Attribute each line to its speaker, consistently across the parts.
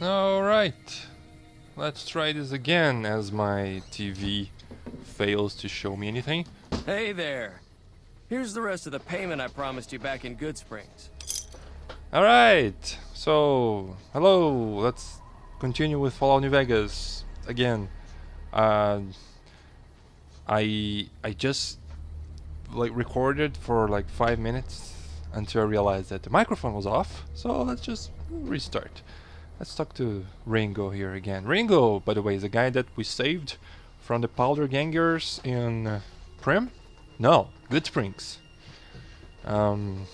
Speaker 1: Alright, let's try this again as my TV fails to show me anything.
Speaker 2: Hey there. Here's the rest of the payment I promised you back in Good Springs.
Speaker 1: Alright, so hello, let's continue with Fallout New Vegas again. I just recorded for like 5 minutes until I realized that the microphone was off, so let's just restart. Let's talk to Ringo here again. Ringo, by the way, is the guy that we saved from the powder gangers in Prim? No, Good Springs. And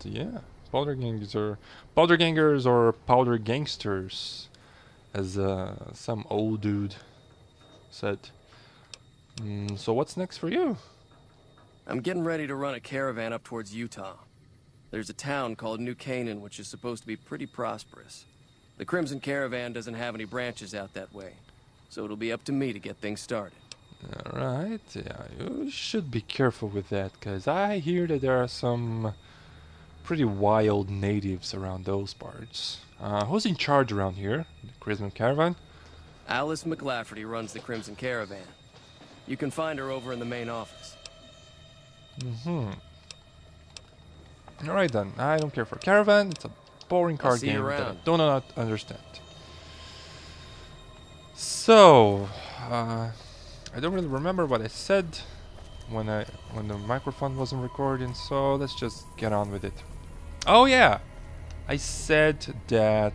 Speaker 1: yeah, powder gangers or powder gangsters, as some old dude said. So what's next for you?
Speaker 2: I'm getting ready to run a caravan up towards Utah. There's a town called New Canaan which is supposed to be pretty prosperous. The Crimson Caravan doesn't have any branches out that way, so it'll be up to me to get things started.
Speaker 1: Alright, yeah, you should be careful with that, because I hear that there are some pretty wild natives around those parts. Who's in charge around here? The Crimson Caravan?
Speaker 2: Alice McLafferty runs the Crimson Caravan. You can find her over in the main office.
Speaker 1: Alright then, I don't care for Caravan, it's a boring card
Speaker 2: see you
Speaker 1: game that I
Speaker 2: around.
Speaker 1: do not understand. So, I don't really remember what I said when the microphone wasn't recording, so let's just get on with it. Oh yeah! I said that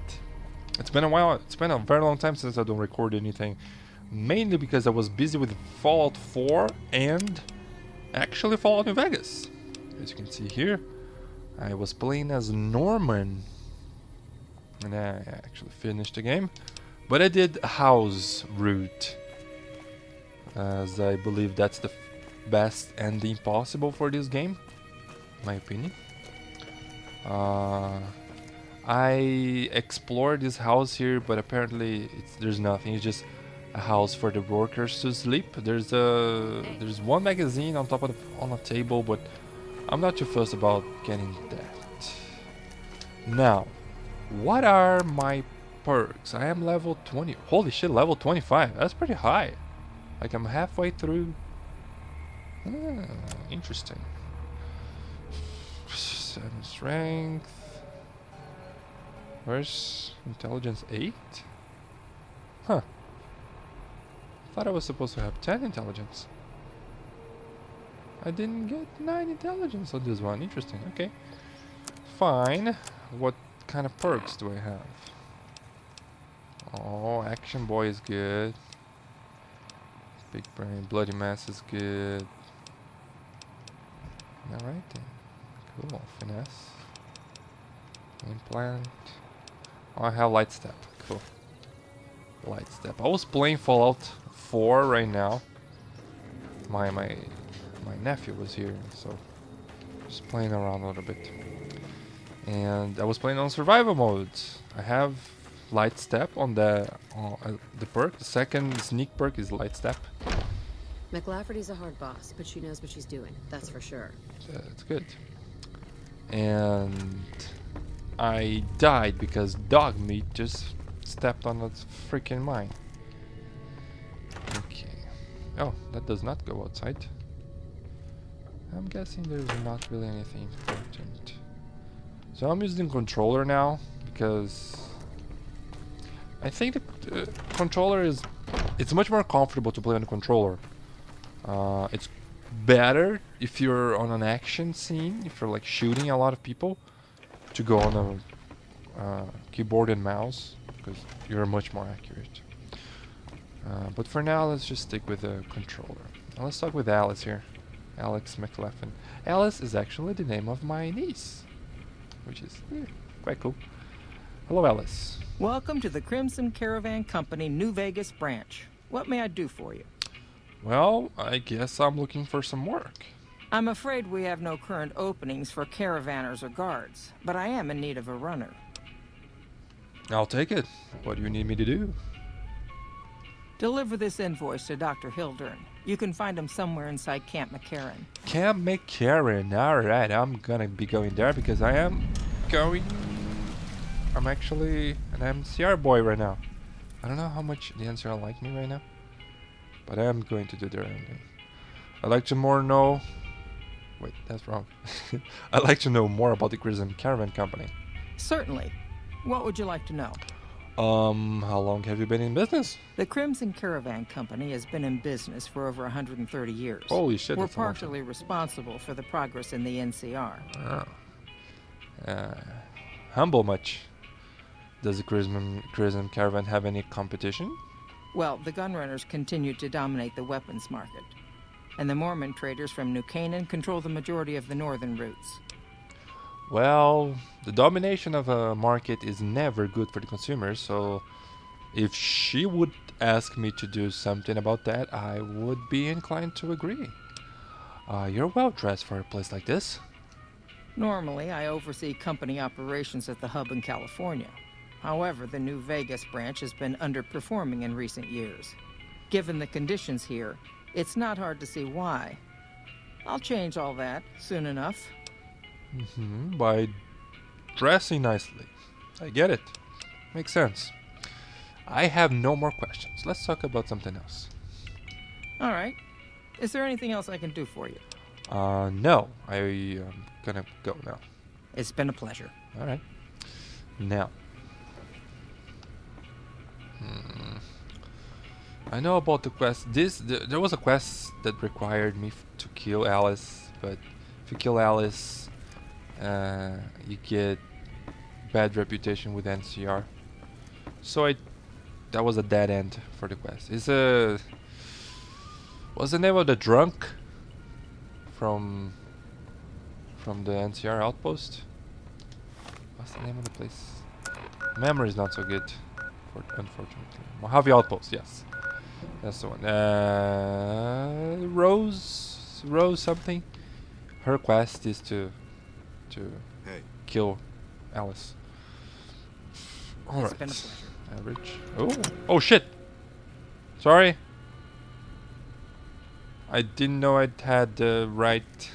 Speaker 1: it's been a while, it's been a very long time since I don't record anything. Mainly because I was busy with Fallout 4 and actually Fallout New Vegas. As you can see here, I was playing as Norman, and I actually finished the game. But I did house route, as I believe that's the best ending possible for this game, in my opinion. I explored this house here, but apparently there's nothing. It's just a house for the workers to sleep. There's one magazine on top of on a table, but I'm not too fussed about getting that. Now, what are my perks? I am level 20. Holy shit, level 25. That's pretty high. Like I'm halfway through. Interesting. 7 strength. Where's intelligence 8? Huh. Thought I was supposed to have 10 intelligence. I didn't get 9 intelligence on this one. Interesting. Okay. Fine. What kind of perks do I have? Oh, Action Boy is good. Big Brain, Bloody Mass is good. Alright then. Cool. Finesse. Implant. Oh, I have Light Step. Cool. Light Step. I was playing Fallout 4 right now. My nephew was here, so just playing around a little bit. And I was playing on survival mode. I have Light Step on the perk. The second sneak perk is Light Step.
Speaker 3: McLafferty's a hard boss, but she knows what she's doing. That's for sure.
Speaker 1: That's good. And I died because dog meat just stepped on that freaking mine. Okay. Oh, that does not go outside. I'm guessing there's not really anything important. So I'm using controller now because I think the controller it's much more comfortable to play on the controller. It's better if you're on an action scene, if you're like shooting a lot of people, to go on a keyboard and mouse because you're much more accurate. But for now, let's just stick with the controller. Now let's talk with Alice here. Alex McLaughlin. Alice is actually the name of my niece, which is quite cool. Hello, Alice.
Speaker 4: Welcome to the Crimson Caravan Company New Vegas branch. What may I do for you?
Speaker 1: Well, I guess I'm looking for some work.
Speaker 4: I'm afraid we have no current openings for caravanners or guards, but I am in need of a runner.
Speaker 1: I'll take it. What do you need me to do?
Speaker 4: Deliver this invoice to Dr. Hildern. You can find him somewhere inside Camp McCarran.
Speaker 1: Camp McCarran. Alright, I'm gonna be going there because I am going I'm actually an MCR boy right now. I don't know how much the NCR like me right now, but I am going to do their own thing. I'd like to more know. Wait, that's wrong. I'd like to know more about the Crimson Caravan Company.
Speaker 4: Certainly. What would you like to know?
Speaker 1: How long have you been in business?
Speaker 4: The Crimson Caravan Company has been in business for over 130 years.
Speaker 1: Holy shit,
Speaker 4: We're
Speaker 1: that's a long time.
Speaker 4: partially responsible for the progress in the NCR.
Speaker 1: Humble much. Does the Crimson Caravan have any competition?
Speaker 4: Well, the gunrunners continue to dominate the weapons market, and the Mormon traders from New Canaan control the majority of the northern routes.
Speaker 1: Well, the domination of a market is never good for the consumers, so if she would ask me to do something about that, I would be inclined to agree. You're well dressed for a place like this.
Speaker 4: Normally, I oversee company operations at the hub in California. However, the New Vegas branch has been underperforming in recent years. Given the conditions here, it's not hard to see why. I'll change all that soon enough.
Speaker 1: By dressing nicely. I get it. Makes sense. I have no more questions. Let's talk about something else.
Speaker 4: All right. Is there anything else I can do for you?
Speaker 1: No. I am gonna go now.
Speaker 4: It's been a pleasure.
Speaker 1: All right. Now. I know about the quest. There was a quest that required me to kill Alice, but if you kill Alice, you get bad reputation with NCR. So that was a dead end for the quest. What's the name of the drunk from the NCR outpost? What's the name of the place? Memory is not so good, unfortunately. Mojave Outpost, yes. That's the one. Rose something. Her quest is to kill Alice. All
Speaker 4: It's been a
Speaker 1: right.
Speaker 4: pleasure.
Speaker 1: Average. Oh shit. Sorry. I didn't know I had the right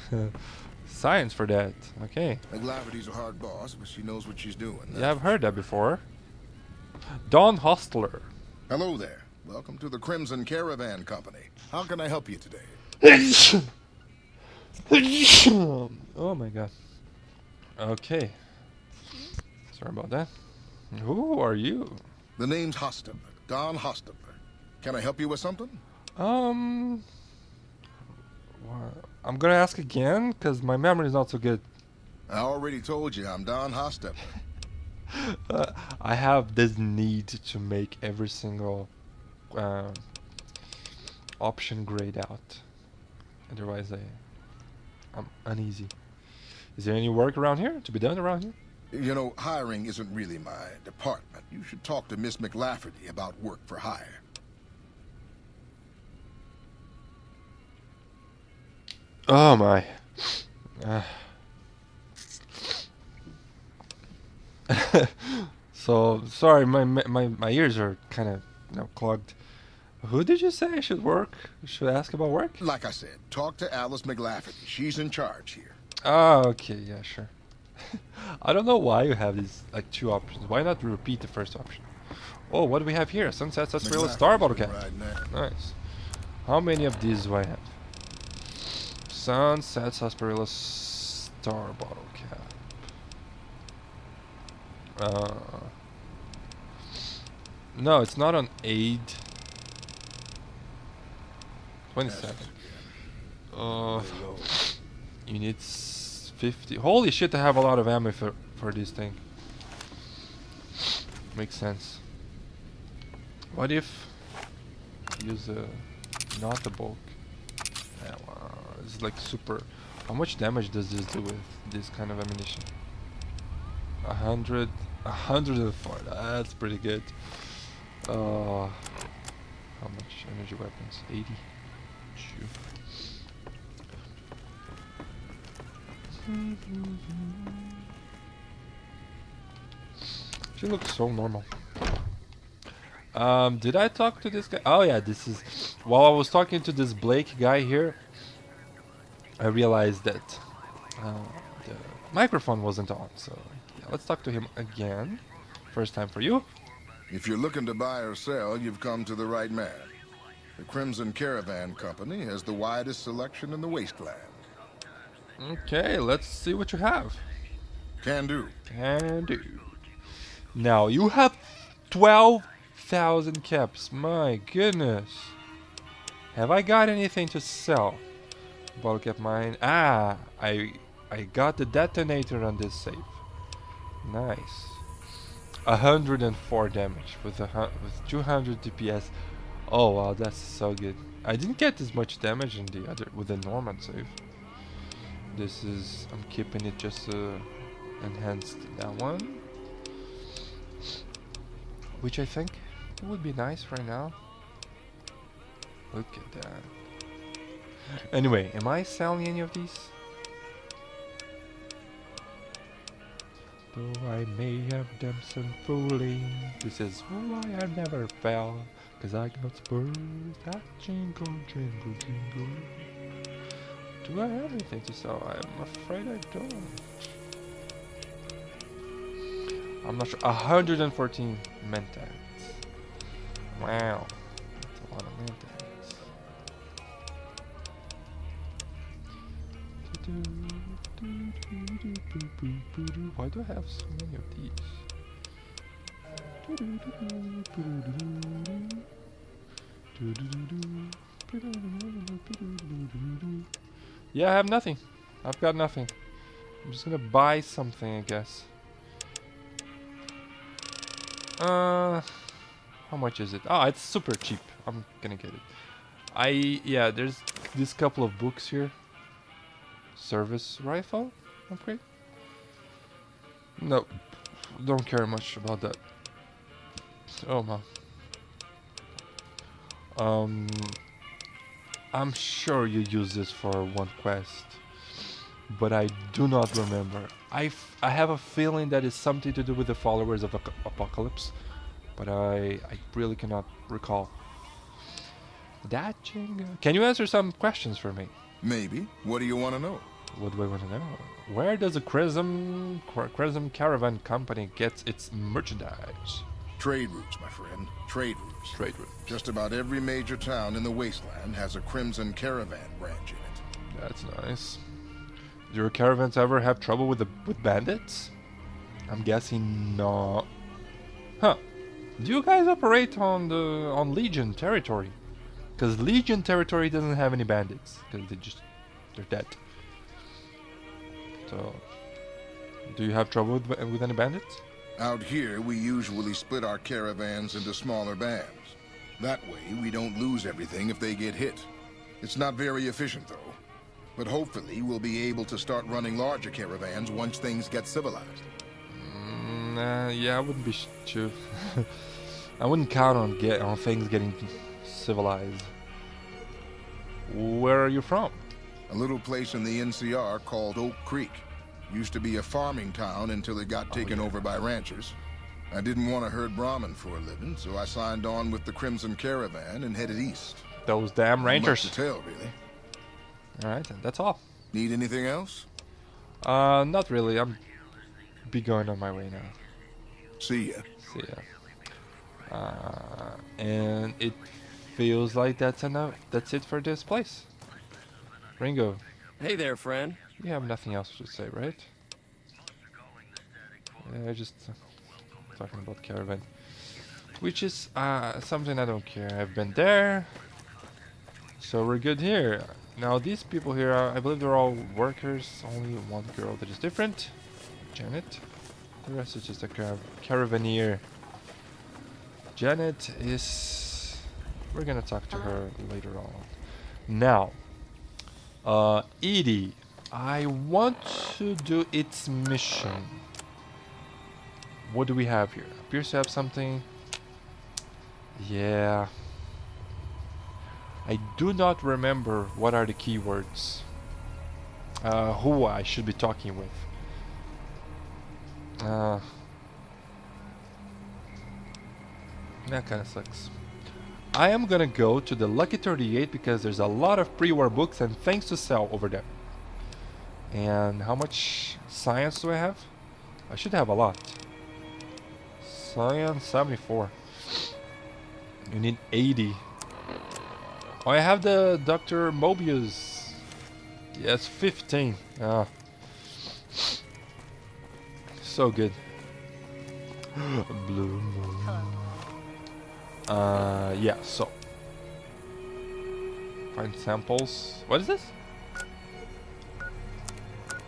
Speaker 1: science for that. Okay.
Speaker 5: McLafferty's a hard boss, but she knows what she's doing.
Speaker 1: Yeah, I've heard that before. Don Hostler.
Speaker 5: Hello there. Welcome to the Crimson Caravan Company. How can I help you today?
Speaker 1: Oh my god. Okay. Sorry about that. Who are you?
Speaker 5: The name's Hostetler, Don Hostetler. Can I help you with something?
Speaker 1: I'm gonna ask again, because my memory is not so good.
Speaker 5: I already told you I'm Don Hostetler.
Speaker 1: I have this need to make every single option grayed out. Otherwise I'm uneasy. Is there any work around here to be done around here?
Speaker 5: You know, hiring isn't really my department. You should talk to Miss McLafferty about work for hire.
Speaker 1: Oh my. So sorry, my ears are kind of clogged. Who did you say I should ask about work?
Speaker 5: Like I said, talk to Alice McLafferty. She's in charge here.
Speaker 1: Oh, okay, yeah, sure. I don't know why you have these two options. Why not repeat the first option? Oh, what do we have here? Sunset Sarsaparilla Star Bottle Cap.
Speaker 5: Right now.
Speaker 1: Nice. How many of these do I have? Sunset Sarsaparilla Star Bottle Cap. No, it's not on aid. 27. You need 50. Holy shit, I have a lot of ammo for this thing. Makes sense. What if use not the bulk? Yeah, wow, it's like super. How much damage does this do with this kind of ammunition? 104. That's pretty good. How much energy weapons? 80. Shoot. She looks so normal. Did I talk to this guy? Oh yeah, this is... While I was talking to this Blake guy here, I realized that the microphone wasn't on, so yeah, let's talk to him again. First time for you.
Speaker 5: If you're looking to buy or sell, you've come to the right man. The Crimson Caravan Company has the widest selection in the wasteland.
Speaker 1: Okay, let's see what you have.
Speaker 5: Can do.
Speaker 1: Can do. Now, you have 12,000 caps. My goodness. Have I got anything to sell? Bulk cap mine. Ah, I got the detonator on this safe. Nice. 104 damage with 200 DPS. Oh wow, that's so good. I didn't get as much damage in the other with the Norman save. This is, I'm keeping it just enhanced that one, which I think would be nice right now. Look at that. Anyway, am I selling any of these? Though I may have done some fooling, this is why I never fell, 'cause I got spurs that jingle, jingle, jingle. Do I have anything to sell? I'm afraid I don't. I'm not sure. 114 mentats. Wow. That's a lot of mentats. Why do I have so many of these? Yeah, I have nothing. I've got nothing. I'm just gonna buy something, I guess. How much is it? Oh, it's super cheap. I'm gonna get it. Yeah, there's this couple of books here. Service rifle upgrade? No, don't care much about that. Oh man. I'm sure you use this for one quest, but I do not remember. I have a feeling that it's something to do with the followers of Apocalypse, but I really cannot recall. That jingle. Can you answer some questions for me?
Speaker 5: Maybe. What do you want to know?
Speaker 1: What do I want to know? Where does the Crimson Caravan Company get its merchandise?
Speaker 5: Trade routes, my friend. Trade routes.
Speaker 1: Trade route.
Speaker 5: Just about every major town in the wasteland has a Crimson Caravan branch in it.
Speaker 1: That's nice. Do your caravans ever have trouble with bandits? I'm guessing not. Huh. Do you guys operate on Legion territory? Because Legion territory doesn't have any bandits. Because they're dead. So, do you have trouble with any bandits?
Speaker 5: Out here, we usually split our caravans into smaller bands. That way, we don't lose everything if they get hit. It's not very efficient, though. But hopefully, we'll be able to start running larger caravans once things get civilized.
Speaker 1: Yeah, I wouldn't be sure. I wouldn't count on things getting civilized. Where are you from?
Speaker 5: A little place in the NCR called Oak Creek. Used to be a farming town until it got taken over by ranchers. I didn't want to herd Brahmin for a living, so I signed on with the Crimson Caravan and headed east.
Speaker 1: Those damn rangers.
Speaker 5: Much to tell, really.
Speaker 1: Alright, that's all.
Speaker 5: Need anything else?
Speaker 1: Not really. I'm be going on my way now.
Speaker 5: See ya.
Speaker 1: See ya. And it feels like that's enough. That's it for this place. Ringo,
Speaker 2: Hey there, friend.
Speaker 1: you have nothing else to say, right? Yeah, just talking about caravan, which is something I don't care. I've been there, so we're good here. Now these people here, I believe they're all workers. Only one girl that is different, Janet. The rest is just a caravaneer. Janet is. We're gonna talk to her later on. Now. Edie, I want to do its mission. What do we have here? Appears to have something. Yeah. I do not remember what are the keywords. Who I should be talking with. That kind of sucks. I am gonna go to the Lucky 38 because there's a lot of pre-war books and things to sell over there. And how much science do I have? I should have a lot. Cyan 74. You need 80. Oh, I have the Dr. Mobius. Yes, 15. Ah. So good. Blue moon. Yeah, so. Find samples. What is this?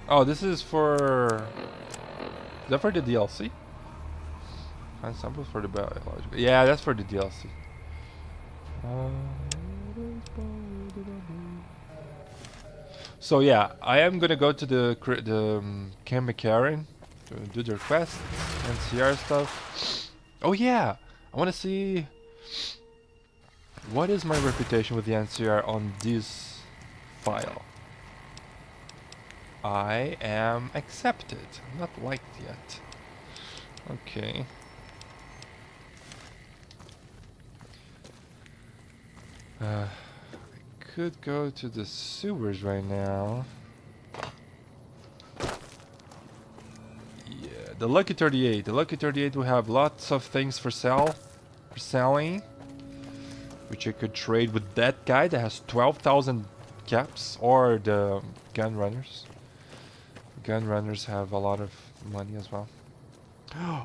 Speaker 1: Oh, this is for... Is that for the DLC? Find samples for the biological... Yeah, that's for the DLC. So yeah, I am gonna go to the Camp McCarran to do their quest, NCR stuff. Oh yeah, I want to see what is my reputation with the NCR on this file. I am accepted, not liked yet. Okay. I could go to the sewers right now. Yeah, the Lucky 38. The Lucky 38 will have lots of things for selling, which I could trade with that guy that has 12,000 caps, or the gun runners. Gun runners have a lot of money as well.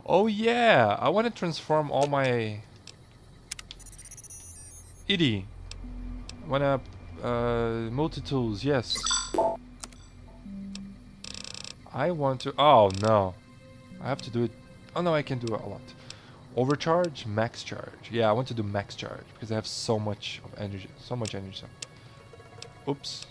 Speaker 1: Oh yeah, I want to transform all my ID. I want to multi-tools, yes. I want to... Oh no, I have to do it... Oh no, I can do it a lot. Overcharge, max charge. Yeah, I want to do max charge because I have so much of energy. So much energy. Oops.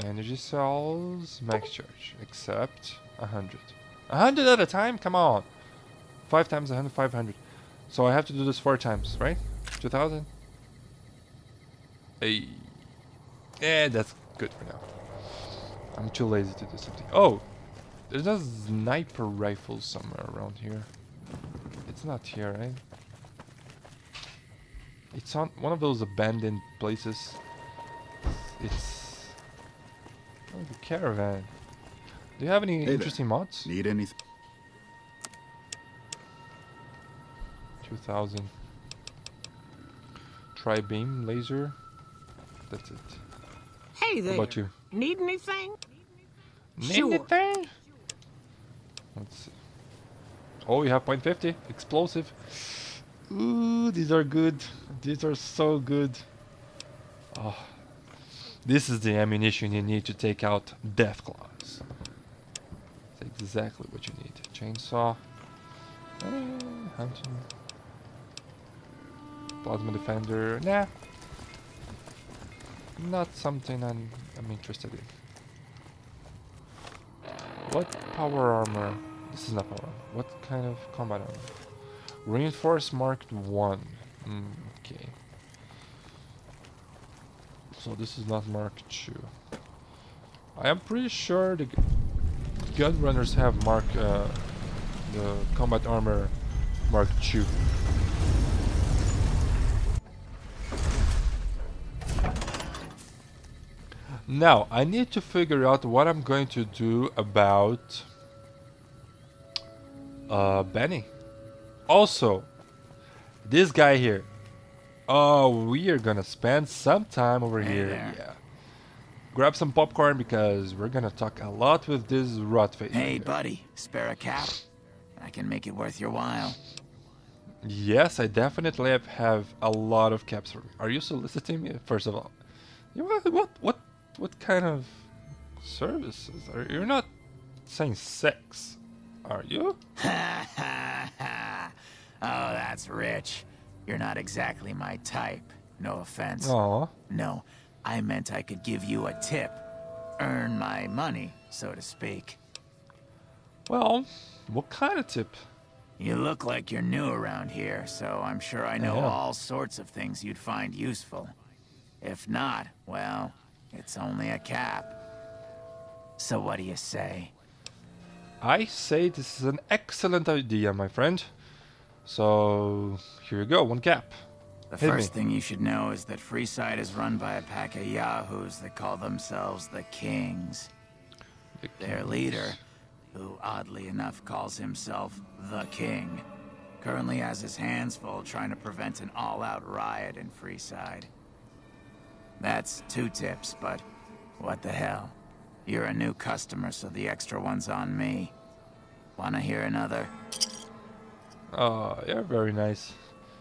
Speaker 1: Energy cells, max charge. Except 100. 100 at a time? Come on. 5 times 100, 500. So I have to do this 4 times, right? 2000? Hey. Yeah, that's good for now. I'm too lazy to do something. Oh! There's a sniper rifle somewhere around here. It's not here, right? It's on one of those abandoned places. It's... Oh, the caravan. Do you have any interesting mods?
Speaker 6: Need anything?
Speaker 1: 2000. Tri-beam laser. That's it.
Speaker 7: Hey there.
Speaker 1: What about you?
Speaker 7: Need anything?
Speaker 1: Need
Speaker 7: Sure.
Speaker 1: anything? Let's see. Oh, you have .50 explosive. Ooh, these are good. These are so good. Oh, this is the ammunition you need to take out death claws. That's exactly what you need. Chainsaw. Hunting. Plasma defender. Nah. Not something I'm interested in. What power armor? This is not power armor. What kind of combat armor? Reinforced marked 1. Okay. So this is not Mark 2. I am pretty sure the gun runners have the combat armor Mark 2. Now I need to figure out what I'm going to do about Benny. Also, this guy here. Oh, we are gonna spend some time over here.
Speaker 8: There.
Speaker 1: Yeah. Grab some popcorn because we're gonna talk a lot with this rot face.
Speaker 8: Hey,
Speaker 1: right
Speaker 8: buddy, spare a cap? I can make it worth your while.
Speaker 1: here. Yes, I definitely have a lot of caps for me. Are you soliciting me? First of all, what kind of services? You're not saying sex, are you?
Speaker 8: Ha ha ha! Oh, that's rich. You're not exactly my type. No offense.
Speaker 1: Aw.
Speaker 8: No, I meant I could give you a tip. Earn my money, so to speak.
Speaker 1: Well, what kind of tip?
Speaker 8: You look like you're new around here, so I'm sure I know
Speaker 1: Yeah.
Speaker 8: all sorts of things you'd find useful. If not, well, it's only a cap. So what do you say?
Speaker 1: I say this is an excellent idea, my friend. So, here you go, 1 cap.
Speaker 8: The
Speaker 1: Hit
Speaker 8: first
Speaker 1: me.
Speaker 8: thing you should know is that Freeside is run by a pack of yahoos that call themselves the Kings. Their leader, who oddly enough calls himself the King, currently has his hands full trying to prevent an all-out riot in Freeside. That's 2 tips, but what the hell? You're a new customer, so the extra one's on me. Wanna hear another?
Speaker 1: Oh, yeah, very nice.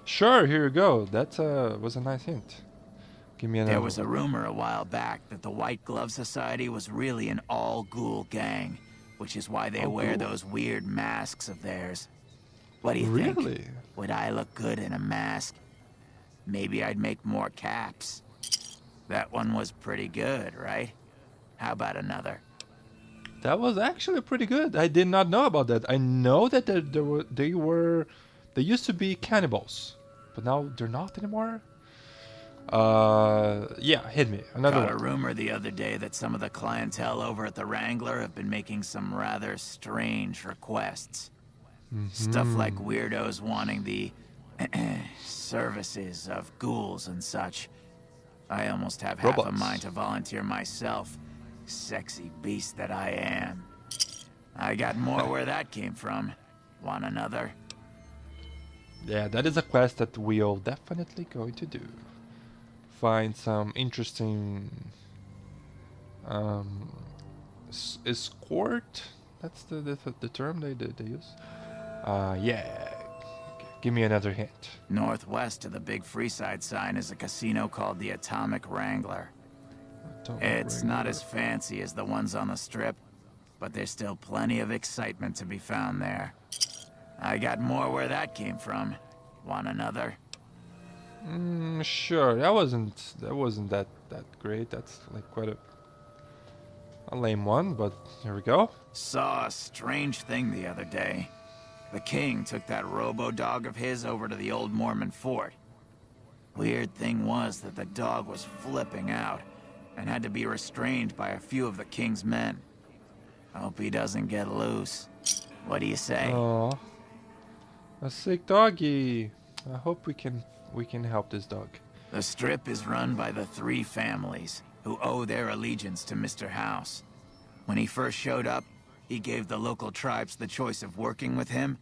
Speaker 1: Sure, here you go. That was a nice hint. Give me another.
Speaker 8: There was a rumor a while back that the White Glove Society was really an all-ghoul gang, which is why they wear those weird masks of theirs. What do you think?
Speaker 1: Really?
Speaker 8: Would I look good in a mask? Maybe I'd make more caps. That one was pretty good, right? How about another?
Speaker 1: That was actually pretty good. I did not know about that. I know that they used to be cannibals, but now they're not anymore. Yeah, hit me. Another
Speaker 8: Got a
Speaker 1: one.
Speaker 8: rumor the other day that some of the clientele over at the Wrangler have been making some rather strange requests. Stuff like weirdos wanting the services of ghouls and such. I almost have half a
Speaker 1: Robots.
Speaker 8: mind to volunteer myself. Sexy beast that I am. I got more where that came from. Want another?
Speaker 1: Yeah, that is a quest that we'll definitely going to do. Find some interesting escort. That's the term they use. Yeah. Give me another hint.
Speaker 8: Northwest of the big Freeside sign is a casino called the Atomic Wrangler. It's not as fancy as the ones on the Strip, but there's still plenty of excitement to be found there. I got more where that came from. Want another?
Speaker 1: Sure. That wasn't that great. That's like quite a lame one, but here we go.
Speaker 8: Saw a strange thing the other day. The king took that robo-dog of his over to the old Mormon fort. Weird thing was that the dog was flipping out and had to be restrained by a few of the king's men. Hope he doesn't get loose. What do you say?
Speaker 1: Oh, a sick doggy. I hope we can help this dog.
Speaker 8: The Strip is run by the 3 families who owe their allegiance to Mr. House. When he first showed up, he gave the local tribes the choice of working with him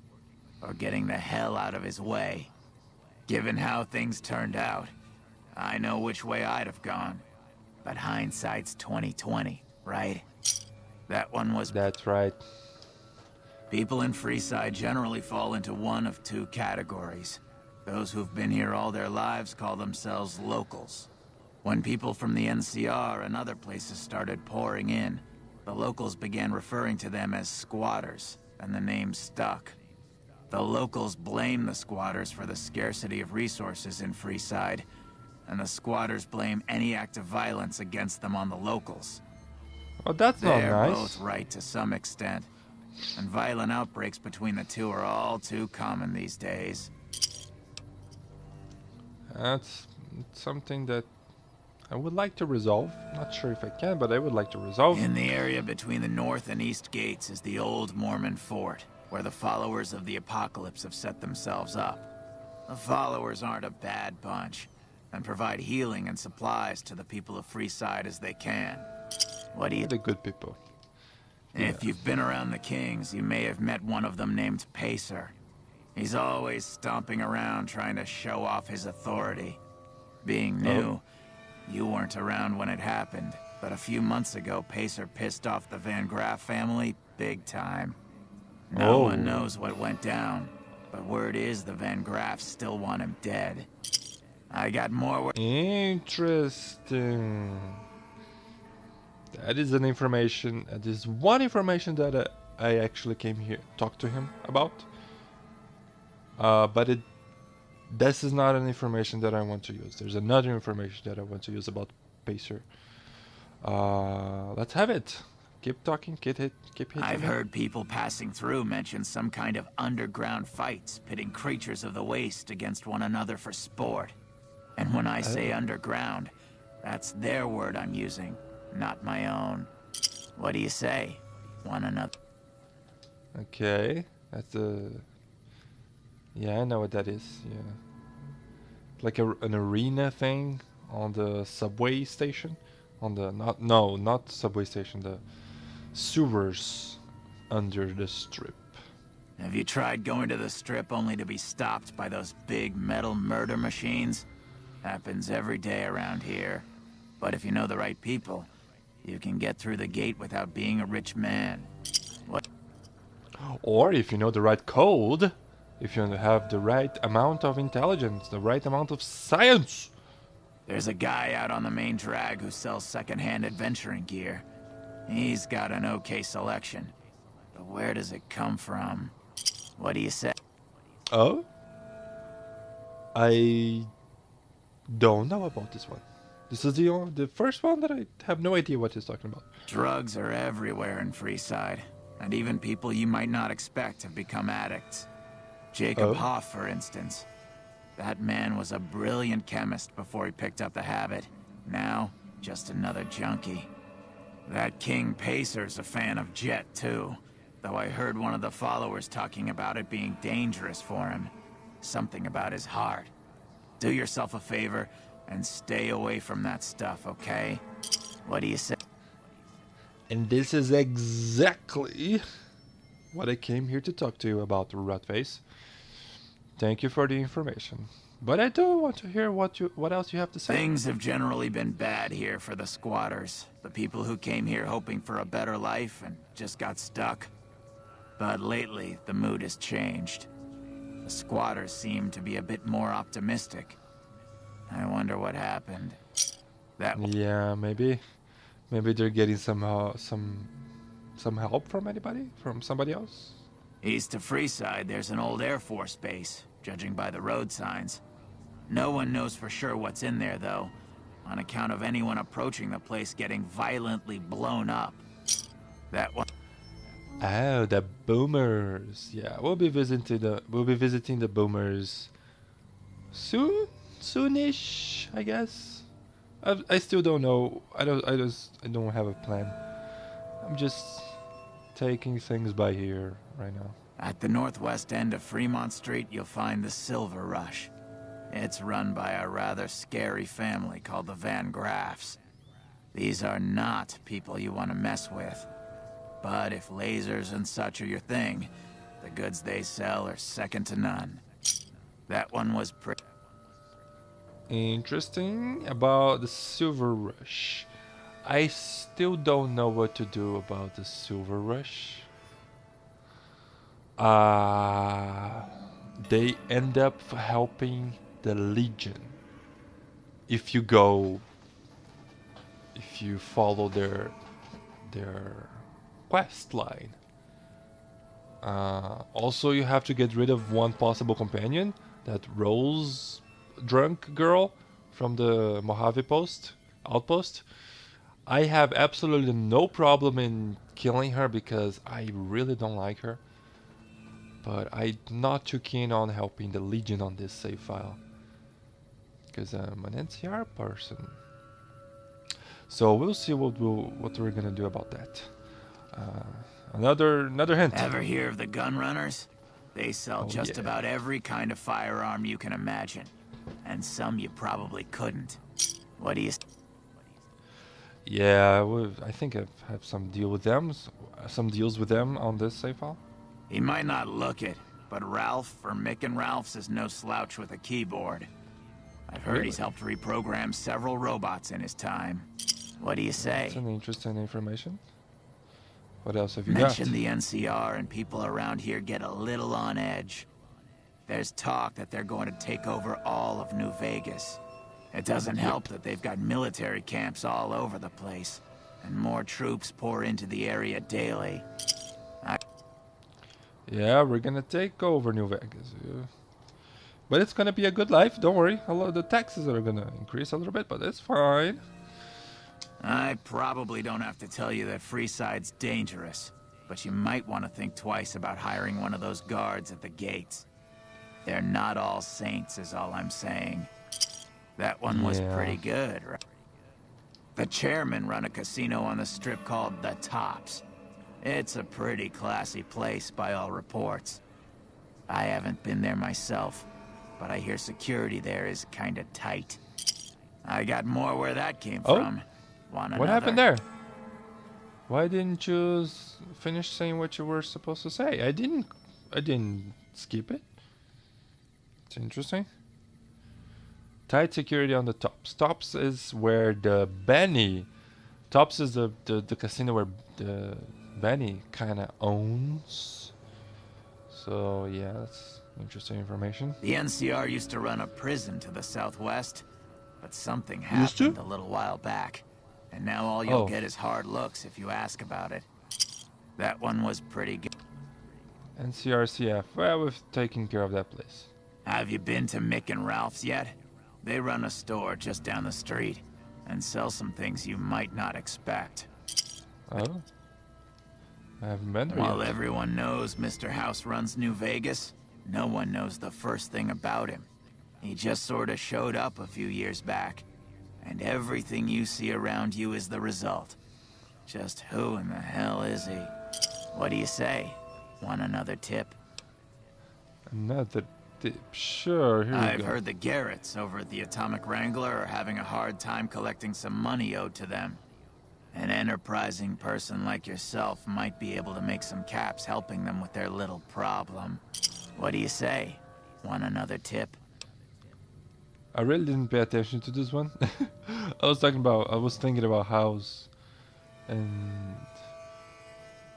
Speaker 8: or getting the hell out of his way. Given how things turned out, I know which way I'd have gone. But hindsight's 20/20, right? That one was...
Speaker 1: That's right.
Speaker 8: People in Freeside generally fall into one of 2 categories. Those who've been here all their lives call themselves locals. When people from the NCR and other places started pouring in, the locals began referring to them as squatters, and the name stuck. The locals blame the squatters for the scarcity of resources in Freeside, and the squatters blame any act of violence against them on the locals.
Speaker 1: Oh, that's not
Speaker 8: They're
Speaker 1: nice.
Speaker 8: both right to some extent, and violent outbreaks between the 2 are all too common these days.
Speaker 1: That's something that I would like to resolve. Not sure if I can, but I would like to resolve.
Speaker 8: In the area between the north and east gates is the old Mormon fort, where the followers of the apocalypse have set themselves up. The followers aren't a bad bunch, and provide healing and supplies to the people of Freeside as they can. What do you...
Speaker 1: The good people.
Speaker 8: If you've been around the Kings, you may have met one of them named Pacer. He's always stomping around trying to show off his authority. Being new, you weren't around when it happened, but a few months ago, Pacer pissed off the Van Graff family big time. No one knows what went down, but word is the Van Graffs still want him dead. I got more...
Speaker 1: Interesting. That is an information. That is one information that I actually came here talk to him about. But this is not an information that I want to use. There's another information that I want to use about Pacer. Let's have it. Keep talking. Keep hitting.
Speaker 8: I've heard people passing through mention some kind of underground fights pitting creatures of the waste against one another for sport. And when I say underground, that's their word I'm using, not my own. What do you say? Want another?
Speaker 1: Okay, that's a... Yeah, I know what that is. Yeah, like an arena thing on the subway station, on the not subway station, the sewers under the strip.
Speaker 8: Have you tried going to the strip only to be stopped by those big metal murder machines? Happens every day around here. But if you know the right people, you can get through the gate without being a rich man. What?
Speaker 1: Or if you know the right code, if you have the right amount of intelligence, the right amount of science.
Speaker 8: There's a guy out on the main drag who sells second-hand adventuring gear. He's got an okay selection. But where does it come from? What do you say?
Speaker 1: Oh? I don't know about this one. This is the first one that I have no idea what he's talking about.
Speaker 8: Drugs are everywhere in Freeside, and even people you might not expect have become addicts. Jacob Hoff, for instance. That man was a brilliant chemist before he picked up the habit. Now, just another junkie. That King Pacer's a fan of Jet, too. Though I heard one of the followers talking about it being dangerous for him. Something about his heart. Do yourself a favor and stay away from that stuff, okay? What do you say?
Speaker 1: And this is exactly what I came here to talk to you about, Rutface. Thank you for the information. But I do want to hear what else you have to say.
Speaker 8: Things have generally been bad here for the squatters. The people who came here hoping for a better life and just got stuck. But lately, the mood has changed. The squatters seem to be a bit more optimistic. I wonder what happened.
Speaker 1: Yeah, maybe they're getting some help from anybody, from somebody else.
Speaker 8: East of Freeside, there's an old Air Force base, judging by the road signs. No one knows for sure what's in there, though, on account of anyone approaching the place getting violently blown up. That one.
Speaker 1: Oh, the boomers. Yeah, we'll be visiting the boomers soonish, I guess. I still don't know. I don't have a plan. I'm just taking things by here right now.
Speaker 8: At the northwest end of Fremont Street, you'll find the Silver Rush. It's run by a rather scary family called the Van Graffs. These are not people you want to mess with. But if lasers and such are your thing, the goods they sell are second to none. That one was pretty
Speaker 1: interesting about the Silver Rush. I still don't know what to do about the Silver Rush. They end up helping the Legion. If you follow their quest line. Also, you have to get rid of one possible companion, that Rose drunk girl from the Mojave outpost. I have absolutely no problem in killing her because I really don't like her. But I'm not too keen on helping the Legion on this save file, because I'm an NCR person. So we'll see what we're gonna do about that. Another hint.
Speaker 8: Ever hear of the gun runners? They sell just about every kind of firearm you can imagine, and some you probably couldn't. What do you?
Speaker 1: Yeah, I think I've had some deals with them on this save file.
Speaker 8: He might not look it, but Ralph or Mick and Ralph's is no slouch with a keyboard. I've heard he's helped reprogram several robots in his time. What do you say?
Speaker 1: That's an interesting information. What else have you
Speaker 8: Mention
Speaker 1: got?
Speaker 8: the NCR and people around here get a little on edge. There's talk that they're going to take over all of New Vegas. It doesn't help that they've got military camps all over the place, and more troops pour into the area daily.
Speaker 1: Yeah, we're gonna take over New Vegas. Yeah. But it's gonna be a good life, don't worry. A lot of the taxes are gonna increase a little bit, but it's fine.
Speaker 8: I probably don't have to tell you that Freeside's dangerous, but you might want to think twice about hiring one of those guards at the gates. They're not all saints, is all I'm saying. That one was pretty good, right? The chairman run a casino on the strip called The Tops. It's a pretty classy place by all reports. I haven't been there myself, but I hear security there is kinda tight. I got more where that came from. Want
Speaker 1: What
Speaker 8: another?
Speaker 1: happened there? Why didn't you finish saying what you were supposed to say? I didn't skip it. It's interesting. Tight security on the tops. Tops is where the Benny. Tops is the casino where the Benny kind of owns. So yeah, that's interesting information.
Speaker 8: The NCR used to run a prison to the southwest, but something
Speaker 1: Used to?
Speaker 8: happened a little while back. And now all you'll
Speaker 1: Oh.
Speaker 8: get is hard looks if you ask about it. That one was pretty good.
Speaker 1: NCRCF. Well, we've taken care of that place.
Speaker 8: Have you been to Mick and Ralph's yet? They run a store just down the street and sell some things you might not expect.
Speaker 1: Oh. I haven't been there
Speaker 8: While
Speaker 1: yet.
Speaker 8: everyone knows Mr. House runs New Vegas, no one knows the first thing about him. He just sort of showed up a few years back, and everything you see around you is the result. Just who in the hell is he? What do you say? Want another tip?
Speaker 1: Another tip. Sure, here we
Speaker 8: I've
Speaker 1: go.
Speaker 8: heard the Garretts over at the Atomic Wrangler are having a hard time collecting some money owed to them. An enterprising person like yourself might be able to make some caps helping them with their little problem. What do you say? Want another tip?
Speaker 1: I really didn't pay attention to this one. I was thinking about House and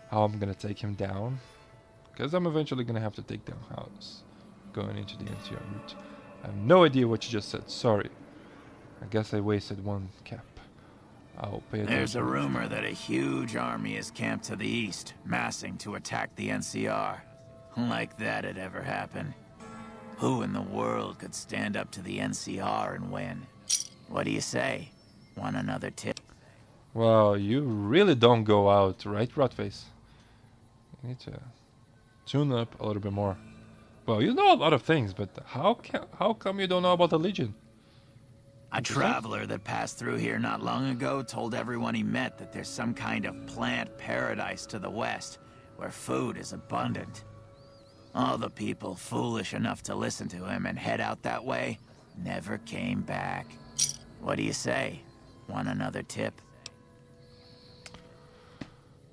Speaker 1: how I'm gonna take him down. Because I'm eventually gonna have to take down House. Going into the NCR route. I have no idea what you just said, sorry. I guess I wasted one cap. I'll pay attention.
Speaker 8: There's a rumor that a huge army is camped to the east, massing to attack the NCR. Like that had ever happened. Who in the world could stand up to the NCR and win? What do you say? Want another tip?
Speaker 1: Well, you really don't go out, right, Rotface? You need to tune up a little bit more. Well, you know a lot of things, but how come you don't know about the Legion?
Speaker 8: A traveler that passed through here not long ago told everyone he met that there's some kind of plant paradise to the west, where food is abundant. All the people foolish enough to listen to him and head out that way never came back. What do you say? Want another tip?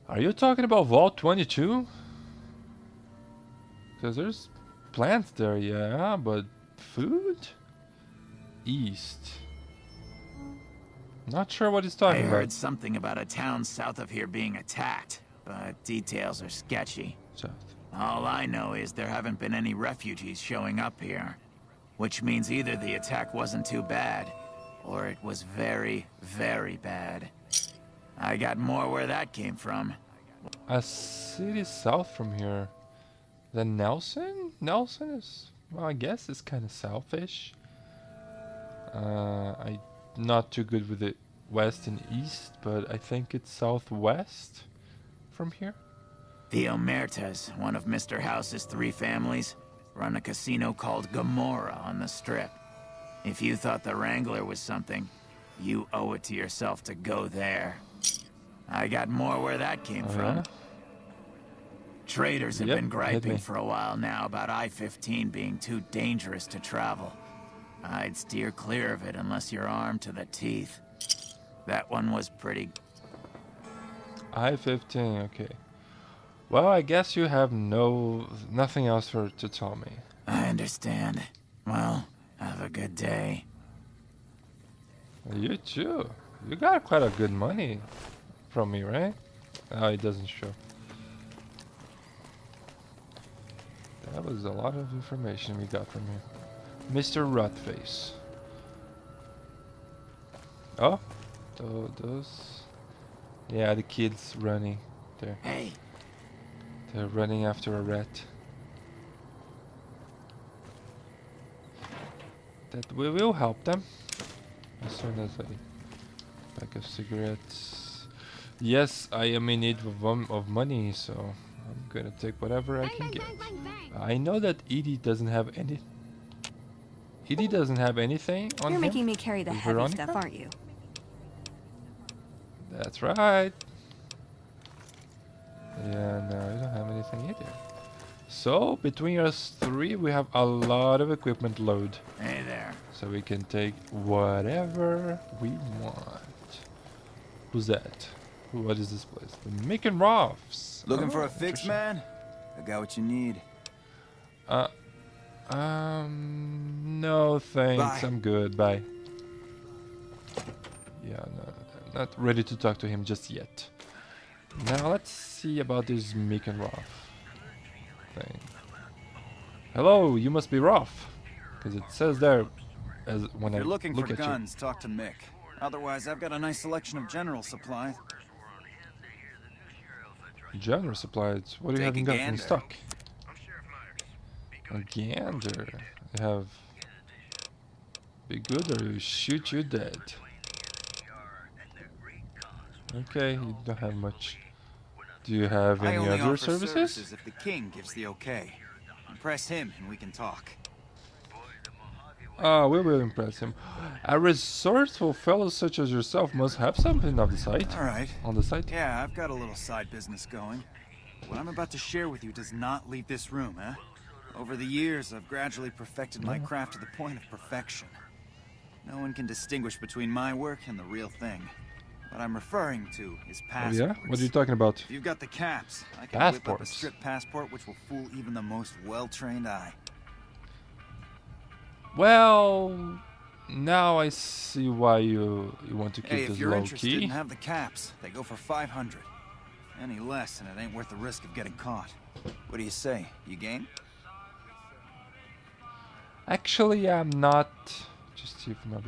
Speaker 1: Are you talking about Vault 22? Because there's plants there, yeah, but food? East. Not sure what he's
Speaker 8: I
Speaker 1: talking
Speaker 8: heard
Speaker 1: about.
Speaker 8: something about a town south of here being attacked, but details are sketchy.
Speaker 1: South.
Speaker 8: All I know is there haven't been any refugees showing up here. Which means either the attack wasn't too bad, or it was very, very bad. I got more where that came from.
Speaker 1: A city south from here. Then Nelson? Nelson is, well, I guess it's kind of southish. I'm not too good with the west and east, but I think it's southwest from here.
Speaker 8: The Omertas, one of Mr. House's 3 families, run a casino called Gomorrah on the Strip. If you thought the Wrangler was something, you owe it to yourself to go there. I got more where that came
Speaker 1: Oh,
Speaker 8: from.
Speaker 1: yeah?
Speaker 8: Traders have
Speaker 1: Yep,
Speaker 8: been
Speaker 1: hit
Speaker 8: griping
Speaker 1: me.
Speaker 8: for a while now about I-15 being too dangerous to travel. I'd steer clear of it unless you're armed to the teeth. That one was pretty...
Speaker 1: I-15, okay. Well, I guess you have nothing else to tell me.
Speaker 8: I understand. Well, have a good day.
Speaker 1: You too. You got quite a good money from me, right? Oh, it doesn't show. That was a lot of information we got from you. Mr. Rotface. Oh, those... Yeah, the kids running there.
Speaker 8: Hey,
Speaker 1: They're running after a rat. That we will help them as soon as I pack of cigarettes. Yes, I am in need of money, so I'm gonna take whatever I can get. I know that Edie doesn't have any. Edie doesn't have anything on
Speaker 6: You're
Speaker 1: him.
Speaker 6: making me carry the
Speaker 1: Is
Speaker 6: heavy
Speaker 1: Veronica?
Speaker 6: stuff, aren't you?
Speaker 1: That's right. Yeah, no, I don't have anything either. So, between us 3, we have a lot of equipment load.
Speaker 8: hey there.
Speaker 1: So we can take whatever we want. Who's that? What is this place? The Making Rofts.
Speaker 6: Looking for
Speaker 1: Oh,
Speaker 6: a fix,
Speaker 1: interesting.
Speaker 6: man? I got what you need.
Speaker 1: No thanks.
Speaker 6: Bye.
Speaker 1: I'm good. Bye. Yeah, no, not ready to talk to him just yet. Now let's see about this Mick and Rolf thing. Hello, you must be Rolf, because it says there as when
Speaker 6: If
Speaker 1: I
Speaker 6: you're looking
Speaker 1: look
Speaker 6: for
Speaker 1: at
Speaker 6: guns, talk to Mick. Otherwise, I've got a nice selection of general supplies.
Speaker 1: you. General supplies. What do you
Speaker 6: Take
Speaker 1: have
Speaker 6: a
Speaker 1: in
Speaker 6: gander.
Speaker 1: stock? A gander. You have. Be good or you shoot you dead. Okay, you don't have much. Do you have
Speaker 6: I
Speaker 1: any
Speaker 6: only
Speaker 1: other
Speaker 6: offer
Speaker 1: services?
Speaker 6: if the king gives the okay. Impress him and we can talk.
Speaker 1: Ah, we will impress him. A resourceful fellow such as yourself must have something of the site.
Speaker 6: All right.
Speaker 1: On the site?
Speaker 6: Yeah, I've got a little side business going. What I'm about to share with you does not leave this room, eh? Over the years, I've gradually perfected my craft to the point of perfection. No one can distinguish between my work and the real thing. What I'm referring to is
Speaker 1: Oh,
Speaker 6: passports.
Speaker 1: yeah? What are you talking about?
Speaker 6: If you've got the caps, I can whip up a
Speaker 1: Passports.
Speaker 6: strip passport which will fool even the most well-trained eye.
Speaker 1: Well, now I see why you want to keep
Speaker 6: Hey,
Speaker 1: this
Speaker 6: if you're
Speaker 1: low
Speaker 6: interested
Speaker 1: key.
Speaker 6: and have the caps, they go for 500. Any less and it ain't worth the risk of getting caught. What do you say? You game?
Speaker 1: Actually, I'm not. Just see if I'm not.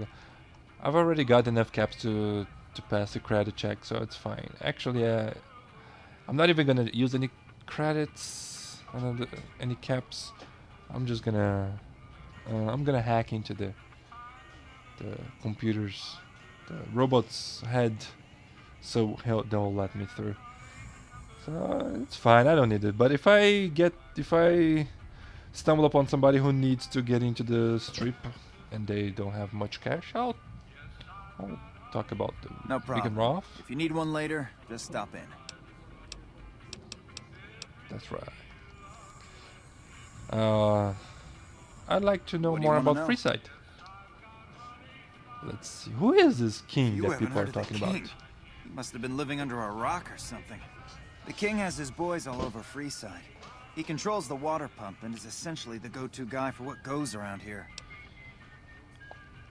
Speaker 1: I've already got enough caps to pass the credit check, so it's fine. Actually, I'm not even gonna use any credits, any caps. I'm just gonna. I'm gonna hack into the computers, the robot's head, so they'll let me through. So it's fine. I don't need it. But if I stumble upon somebody who needs to get into the strip and they don't have much cash, I'll talk about the
Speaker 6: No
Speaker 1: Big and
Speaker 6: problem.
Speaker 1: Raw.
Speaker 6: If you need one later, just stop in.
Speaker 1: That's right. I'd like to know
Speaker 6: What do you
Speaker 1: more
Speaker 6: wanna
Speaker 1: about
Speaker 6: know?
Speaker 1: Freeside. Let's see. Who is this king
Speaker 6: You
Speaker 1: that
Speaker 6: haven't
Speaker 1: people are
Speaker 6: heard of the
Speaker 1: talking
Speaker 6: king.
Speaker 1: about?
Speaker 6: You must have been living under a rock or something. The king has his boys all over Freeside. He controls the water pump and is essentially the go-to guy for what goes around here.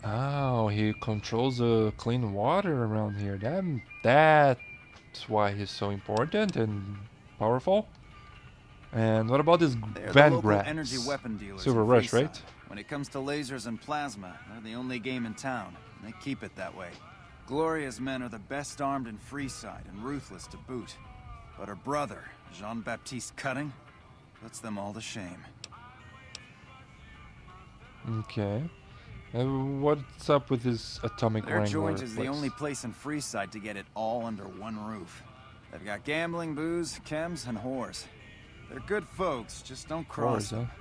Speaker 1: Oh, he controls the clean water around here. That's why he's so important and powerful. And what about this
Speaker 6: They're the
Speaker 1: Van
Speaker 6: local
Speaker 1: Grass?
Speaker 6: energy weapon dealers
Speaker 1: Silver
Speaker 6: in
Speaker 1: Rush,
Speaker 6: Freeside.
Speaker 1: right?
Speaker 6: When it comes to lasers and plasma, they're the only game in town, and they keep it that way. Gloria's men are the best armed in Freeside and ruthless to boot. But her brother, Jean-Baptiste Cutting, puts them all to shame.
Speaker 1: Okay. What's up with this atomic
Speaker 6: Their
Speaker 1: wrangler
Speaker 6: joint is the
Speaker 1: place?
Speaker 6: only place in Freeside to get it all under one roof. They've got gambling, booze, chems, and whores. They're good folks, just don't cross
Speaker 1: Whores,
Speaker 6: them.
Speaker 1: huh?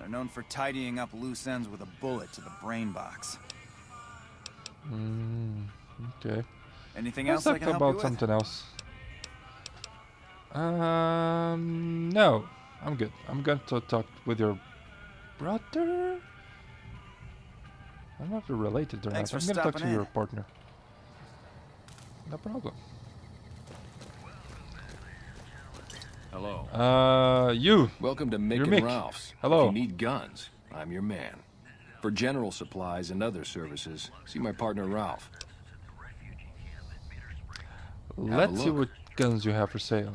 Speaker 6: They're known for tidying up loose ends with a bullet to the brain box.
Speaker 1: Okay.
Speaker 6: Anything
Speaker 1: Let's
Speaker 6: else I
Speaker 1: talk
Speaker 6: can help
Speaker 1: about
Speaker 6: you with?
Speaker 1: something else. No. I'm good. I'm going to talk with your brother? I don't know if you're related or
Speaker 6: Thanks
Speaker 1: not.
Speaker 6: for
Speaker 1: I'm going to talk to
Speaker 6: stopping
Speaker 1: your
Speaker 6: in.
Speaker 1: partner. No problem.
Speaker 9: Hello.
Speaker 1: You.
Speaker 9: Welcome to Mick
Speaker 1: You're
Speaker 9: and
Speaker 1: Mick.
Speaker 9: Ralph's.
Speaker 1: Hello.
Speaker 9: If you need guns, I'm your man. For general supplies and other services, see my partner Ralph.
Speaker 1: Let's see
Speaker 9: look.
Speaker 1: what guns you have for sale.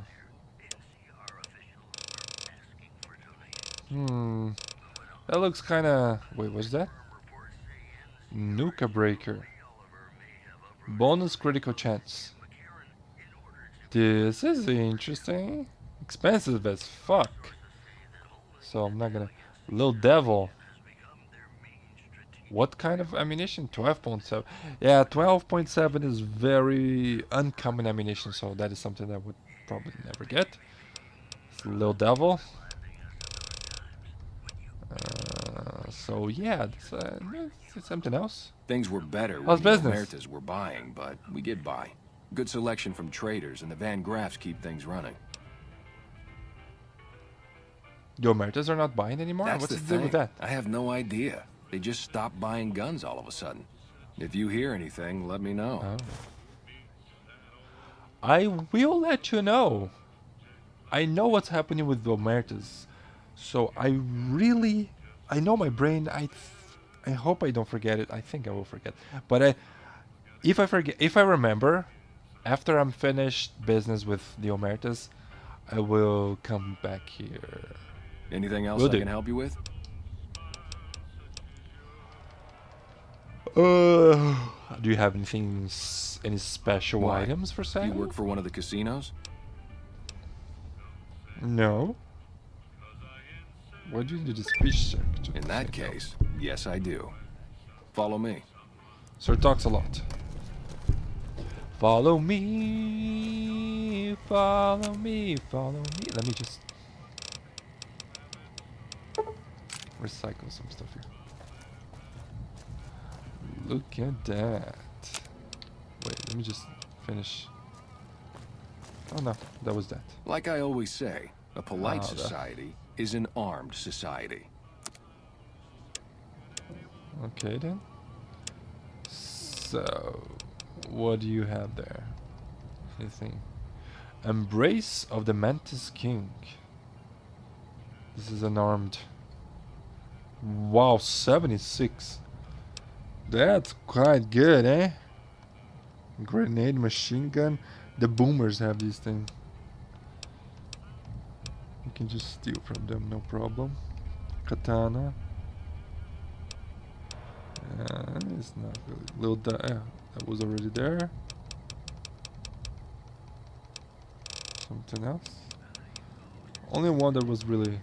Speaker 1: That looks kinda... Wait, what's that? Nuka Breaker. Bonus critical chance. This is interesting. Expensive as fuck. So I'm not gonna... Little Devil. What kind of ammunition? 12.7. Yeah, 12.7 is very uncommon ammunition, so that is something that I would probably never get. It's Little Devil. So yeah, it's something else.
Speaker 9: Things were better
Speaker 1: How's
Speaker 9: when the
Speaker 1: business?
Speaker 9: Omertas were buying, but we get by. Good selection from traders, and the Van Graffs keep things running.
Speaker 1: The Omertas are not buying anymore?
Speaker 9: That's
Speaker 1: What's
Speaker 9: the
Speaker 1: the deal
Speaker 9: thing.
Speaker 1: with that?
Speaker 9: I have no idea. They just stopped buying guns all of a sudden. If you hear anything, let me know.
Speaker 1: I will let you know. I know what's happening with the Omertas. So I know my brain. I hope I don't forget it. I think I will forget. But if I remember, after I'm finished business with the Omertas, I will come back here.
Speaker 9: Anything else
Speaker 1: Will
Speaker 9: I
Speaker 1: do.
Speaker 9: can help you with?
Speaker 1: Do you have anything, any special
Speaker 9: Why?
Speaker 1: items for
Speaker 9: Do
Speaker 1: sale?
Speaker 9: you work for one of the casinos?
Speaker 1: No. What do you do this fish check?
Speaker 9: In that case, yes I do. Follow me.
Speaker 1: Sir talks a lot. Follow me, follow me, follow me. Let me just recycle some stuff here. Look at that. Wait, let me just finish. Oh no, that was that.
Speaker 9: Like I always say, a polite
Speaker 1: Ah, that-
Speaker 9: society is an armed society.
Speaker 1: Okay then. So, what do you have there? Anything? Embrace of the Mantis King. This is unarmed. Wow, 76. That's quite good, eh? Grenade, machine gun. The boomers have these things. You can just steal from them, no problem. Katana. It's not really. Little yeah, that was already there. Something else. Only one that was really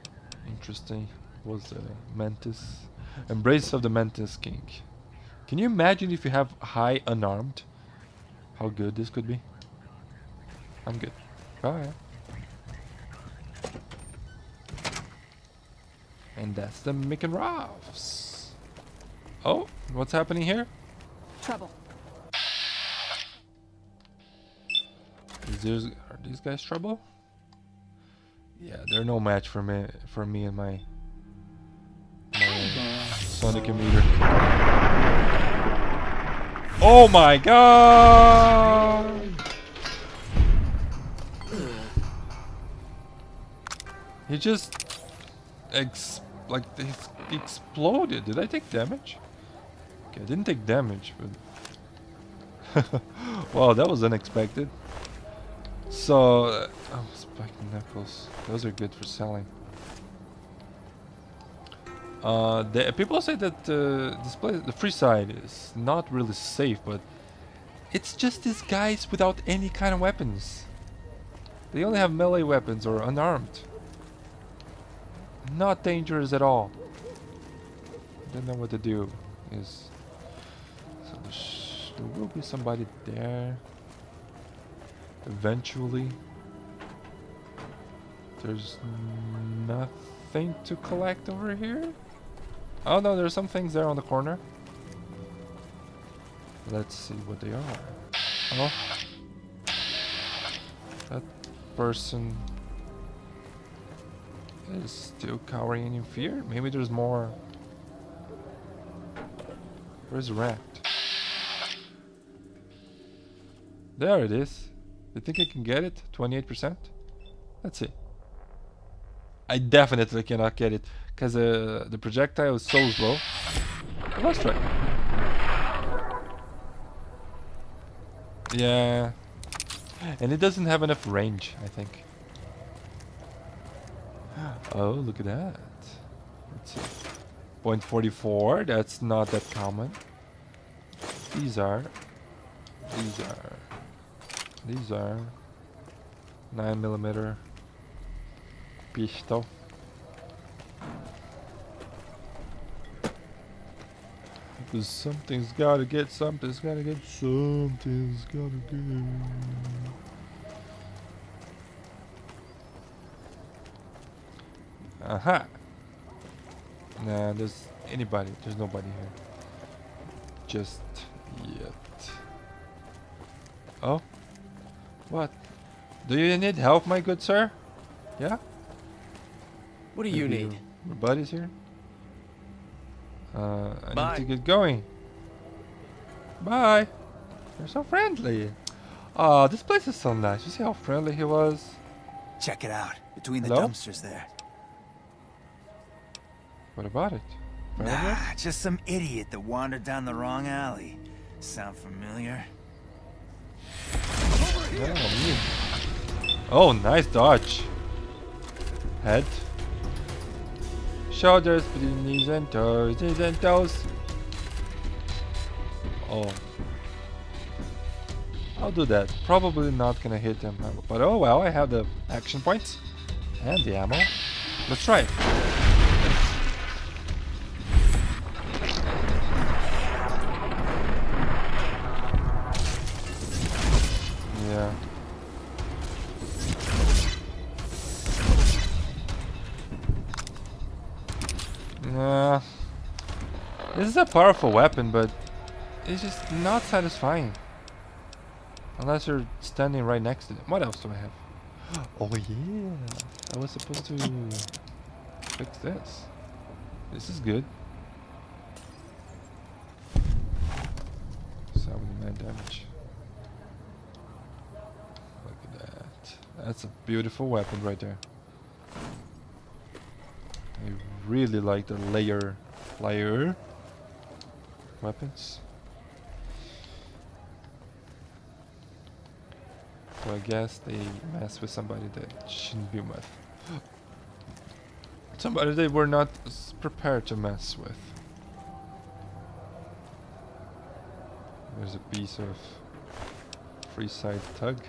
Speaker 1: interesting was Mantis. Embrace of the Mantis King. Can you imagine if you have high unarmed? How good this could be? I'm good. Bye. And that's the Mick and Ralphs. Oh, what's happening here?
Speaker 3: Trouble.
Speaker 1: Are these guys trouble? Yeah, they're no match for me and my sonic emitter. Oh my god! He just he exploded. Did I take damage? Okay, I didn't take damage, but wow, that was unexpected. So, oh, spiked knuckles. Those are good for selling. People say that this place, the Freeside, is not really safe, but it's just these guys without any kind of weapons. They only have melee weapons or unarmed. Not dangerous at all. Don't know what to do. So there will be somebody there. Eventually. There's nothing to collect over here. Oh no, there's some things there on the corner. Let's see what they are. Oh. That person is still cowering in fear. Maybe there's more. Where's the rat? There it is. You think I can get it? 28%? Let's see. I definitely cannot get it because the projectile is so slow. But let's try. Yeah. And it doesn't have enough range, I think. Oh, look at that. Let's see. 0.44, that's not that common. These are 9mm pistol. Because something's gotta get. Aha! Nah, there's nobody here. Just yet. Oh? What? Do you need help, my good sir? Yeah?
Speaker 2: What do you
Speaker 1: Maybe
Speaker 2: need?
Speaker 1: your buddy's here? I
Speaker 2: Bye.
Speaker 1: need to get going. Bye. You're so friendly. Oh, this place is so nice. You see how friendly he was?
Speaker 6: Check it out, between the
Speaker 1: Hello?
Speaker 6: dumpsters there.
Speaker 1: What about it? Friendly?
Speaker 6: Nah, just some idiot that wandered down the wrong alley. Sound familiar?
Speaker 1: No, me. Oh, nice dodge. Head. Shoulders, knees and toes, knees and toes. Oh. I'll do that. Probably not gonna hit him. But oh well, I have the action points. And the ammo. Let's try it. Yeah. Nah. This is a powerful weapon, but it's just not satisfying. Unless you're standing right next to them. What else do I have? Oh yeah. I was supposed to fix this. This is good. 79 damage. Look at that. That's a beautiful weapon right there. I really like the layer weapons. So I guess they mess with somebody that shouldn't be with. Somebody they were not prepared to mess with. There's a piece of Freeside tug.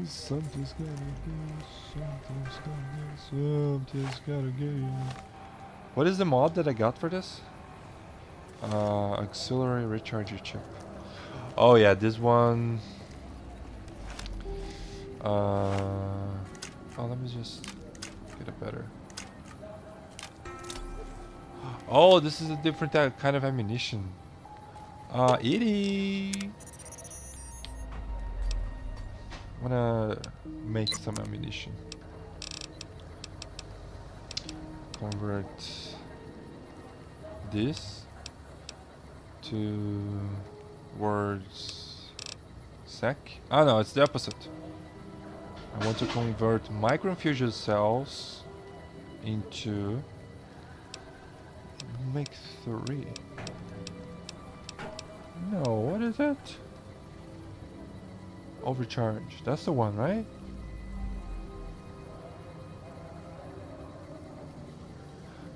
Speaker 1: Something's gotta give, something's gotta give. What is the mod that I got for this? Auxiliary recharger chip. Oh yeah, this one. Oh, let me just get a better. Oh, this is a different kind of ammunition. Itty. Wanna make some ammunition. Convert this to words sec. Ah no, it's the opposite. I want to convert microinfusion cells into make 3. No, what is it? Overcharge. That's the one, right?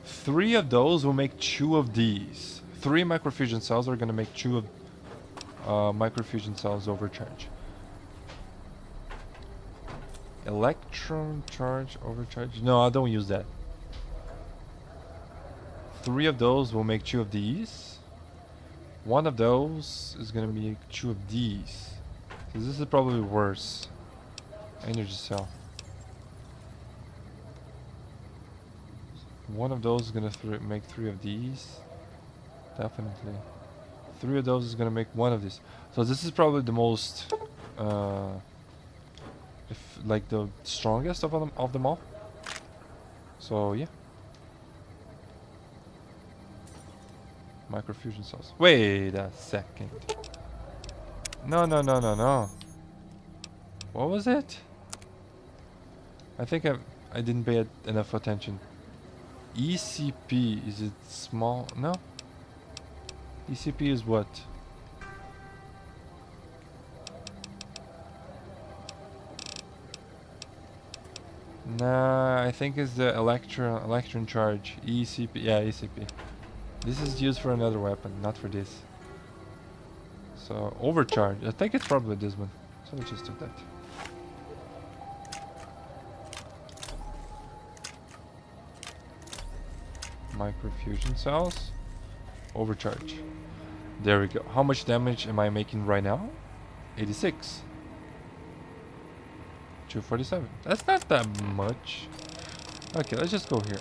Speaker 1: Three of those will make 2 of these. 3 microfusion cells are gonna make 2 of microfusion cells overcharge. Electron charge overcharge. No, I don't use that. 3 of those will make 2 of these. 1 of those is gonna make 2 of these. So this is probably worse. Energy cell. 1 of those is gonna make 3 of these. Definitely. 3 of those is gonna make 1 of these. So this is probably the most, like the strongest of them all. So yeah. Microfusion cells. Wait a second. No. What was it? I think I didn't pay enough attention. ECP, is it small? No. ECP is what? Nah, I think it's the electron charge. ECP, yeah, ECP. This is used for another weapon, not for this. So, overcharge. I think it's probably this one. So we just do that. Microfusion cells. Overcharge. There we go. How much damage am I making right now? 86. 247. That's not that much. Okay, let's just go here.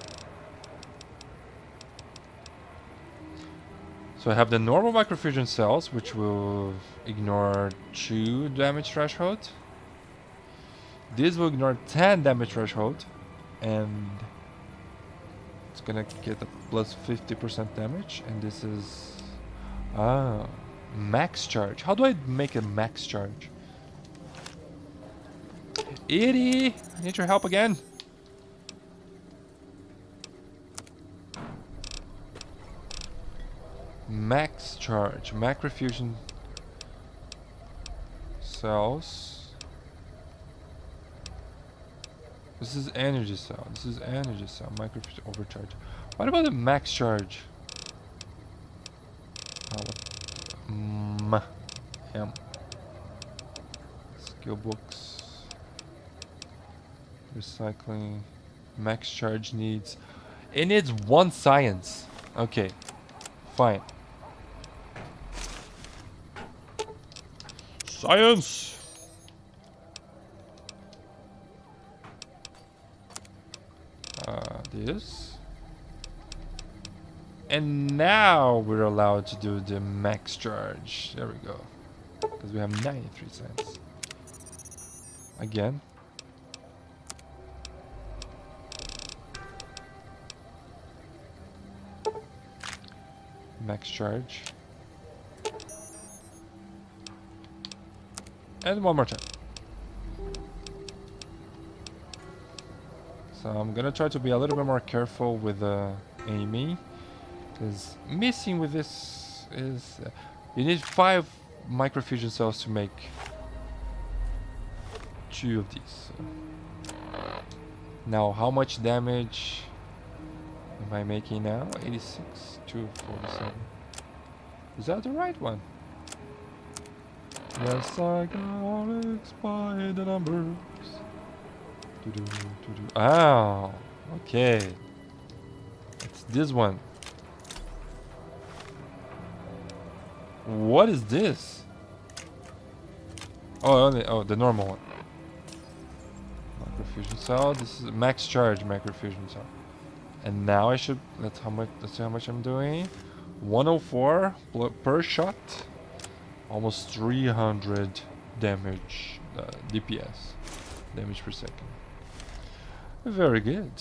Speaker 1: So I have the normal microfusion cells, which will ignore 2 damage threshold. This will ignore 10 damage threshold, and it's gonna get a plus 50% damage. And this is Max charge. How do I make a max charge? Edie, I need your help again. Max charge. Macrofusion cells. This is energy cell. This is energy cell. Macrofusion overcharge. What about the max charge? M. Skill books. Recycling. Max charge needs. It needs 1 science. Okay. Fine. Science! This. And now we're allowed to do the max charge. There we go. Because we have 93 cents. Again. Max charge. And one more time. So I'm gonna try to be a little bit more careful with aiming. Because missing with this is... you need 5 microfusion cells to make 2 of these. So. Now, how much damage am I making now? 86 to 47. Is that the right one? Yes, I got by the numbers. Oh, okay. It's this one. What is this? Oh, the normal one. Macrofusion cell. This is max charge macrofusion cell. And now I should. Let's see how much I'm doing. 104 per shot. Almost 300 damage, DPS, damage per second. Very good.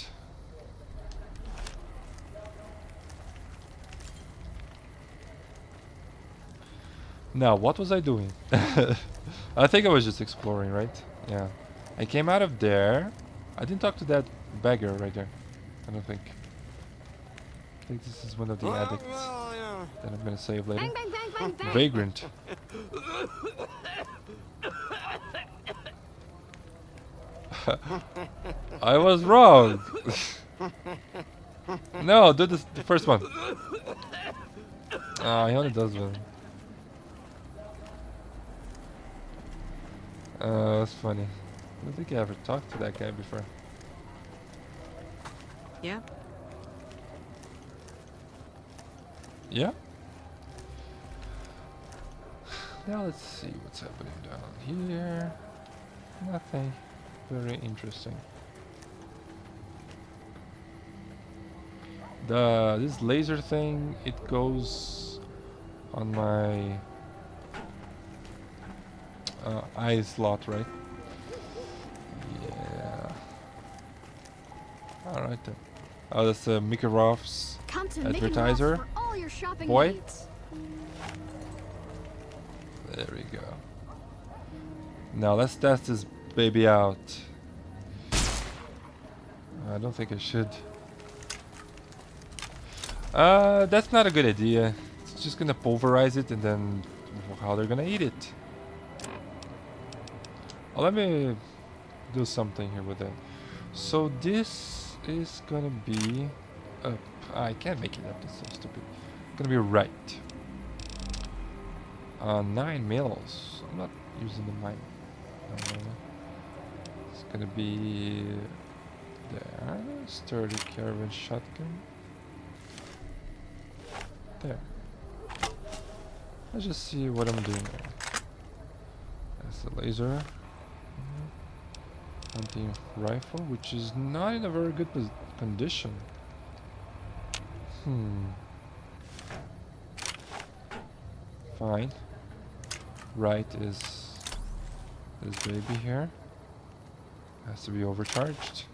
Speaker 1: Now, what was I doing? I think I was just exploring, right? Yeah. I came out of there. I didn't talk to that beggar right there. I don't think. I think this is one of the addicts that I'm gonna save later.
Speaker 3: Bang, bang, bang, bang, bang.
Speaker 1: Vagrant. I was wrong. No, do this, the first one. Ah, he only does one. That's funny. I don't think I ever talked to that guy before.
Speaker 3: Yeah.
Speaker 1: Yeah? Now let's see what's happening down here. Nothing very interesting. This laser thing, it goes on my eye slot, right? Yeah. Alright then. Oh, that's Mickey Roth's
Speaker 3: Come to
Speaker 1: advertiser.
Speaker 3: Mickey Mouse for all your shopping
Speaker 1: Boy.
Speaker 3: needs.
Speaker 1: There we go. Now let's test this baby out. I don't think I should. That's not a good idea. It's just gonna pulverize it, and then how they're gonna eat it. Oh, let me do something here with it. So this is gonna be up. I can't make it up. That's so stupid. Gonna be right. 9 mils. I'm not using the mic. It's gonna be there. Sturdy caravan shotgun. There. Let's just see what I'm doing there. That's the laser. Hunting rifle, which is not in a very good condition. Fine. Right is this baby here. Has to be overcharged.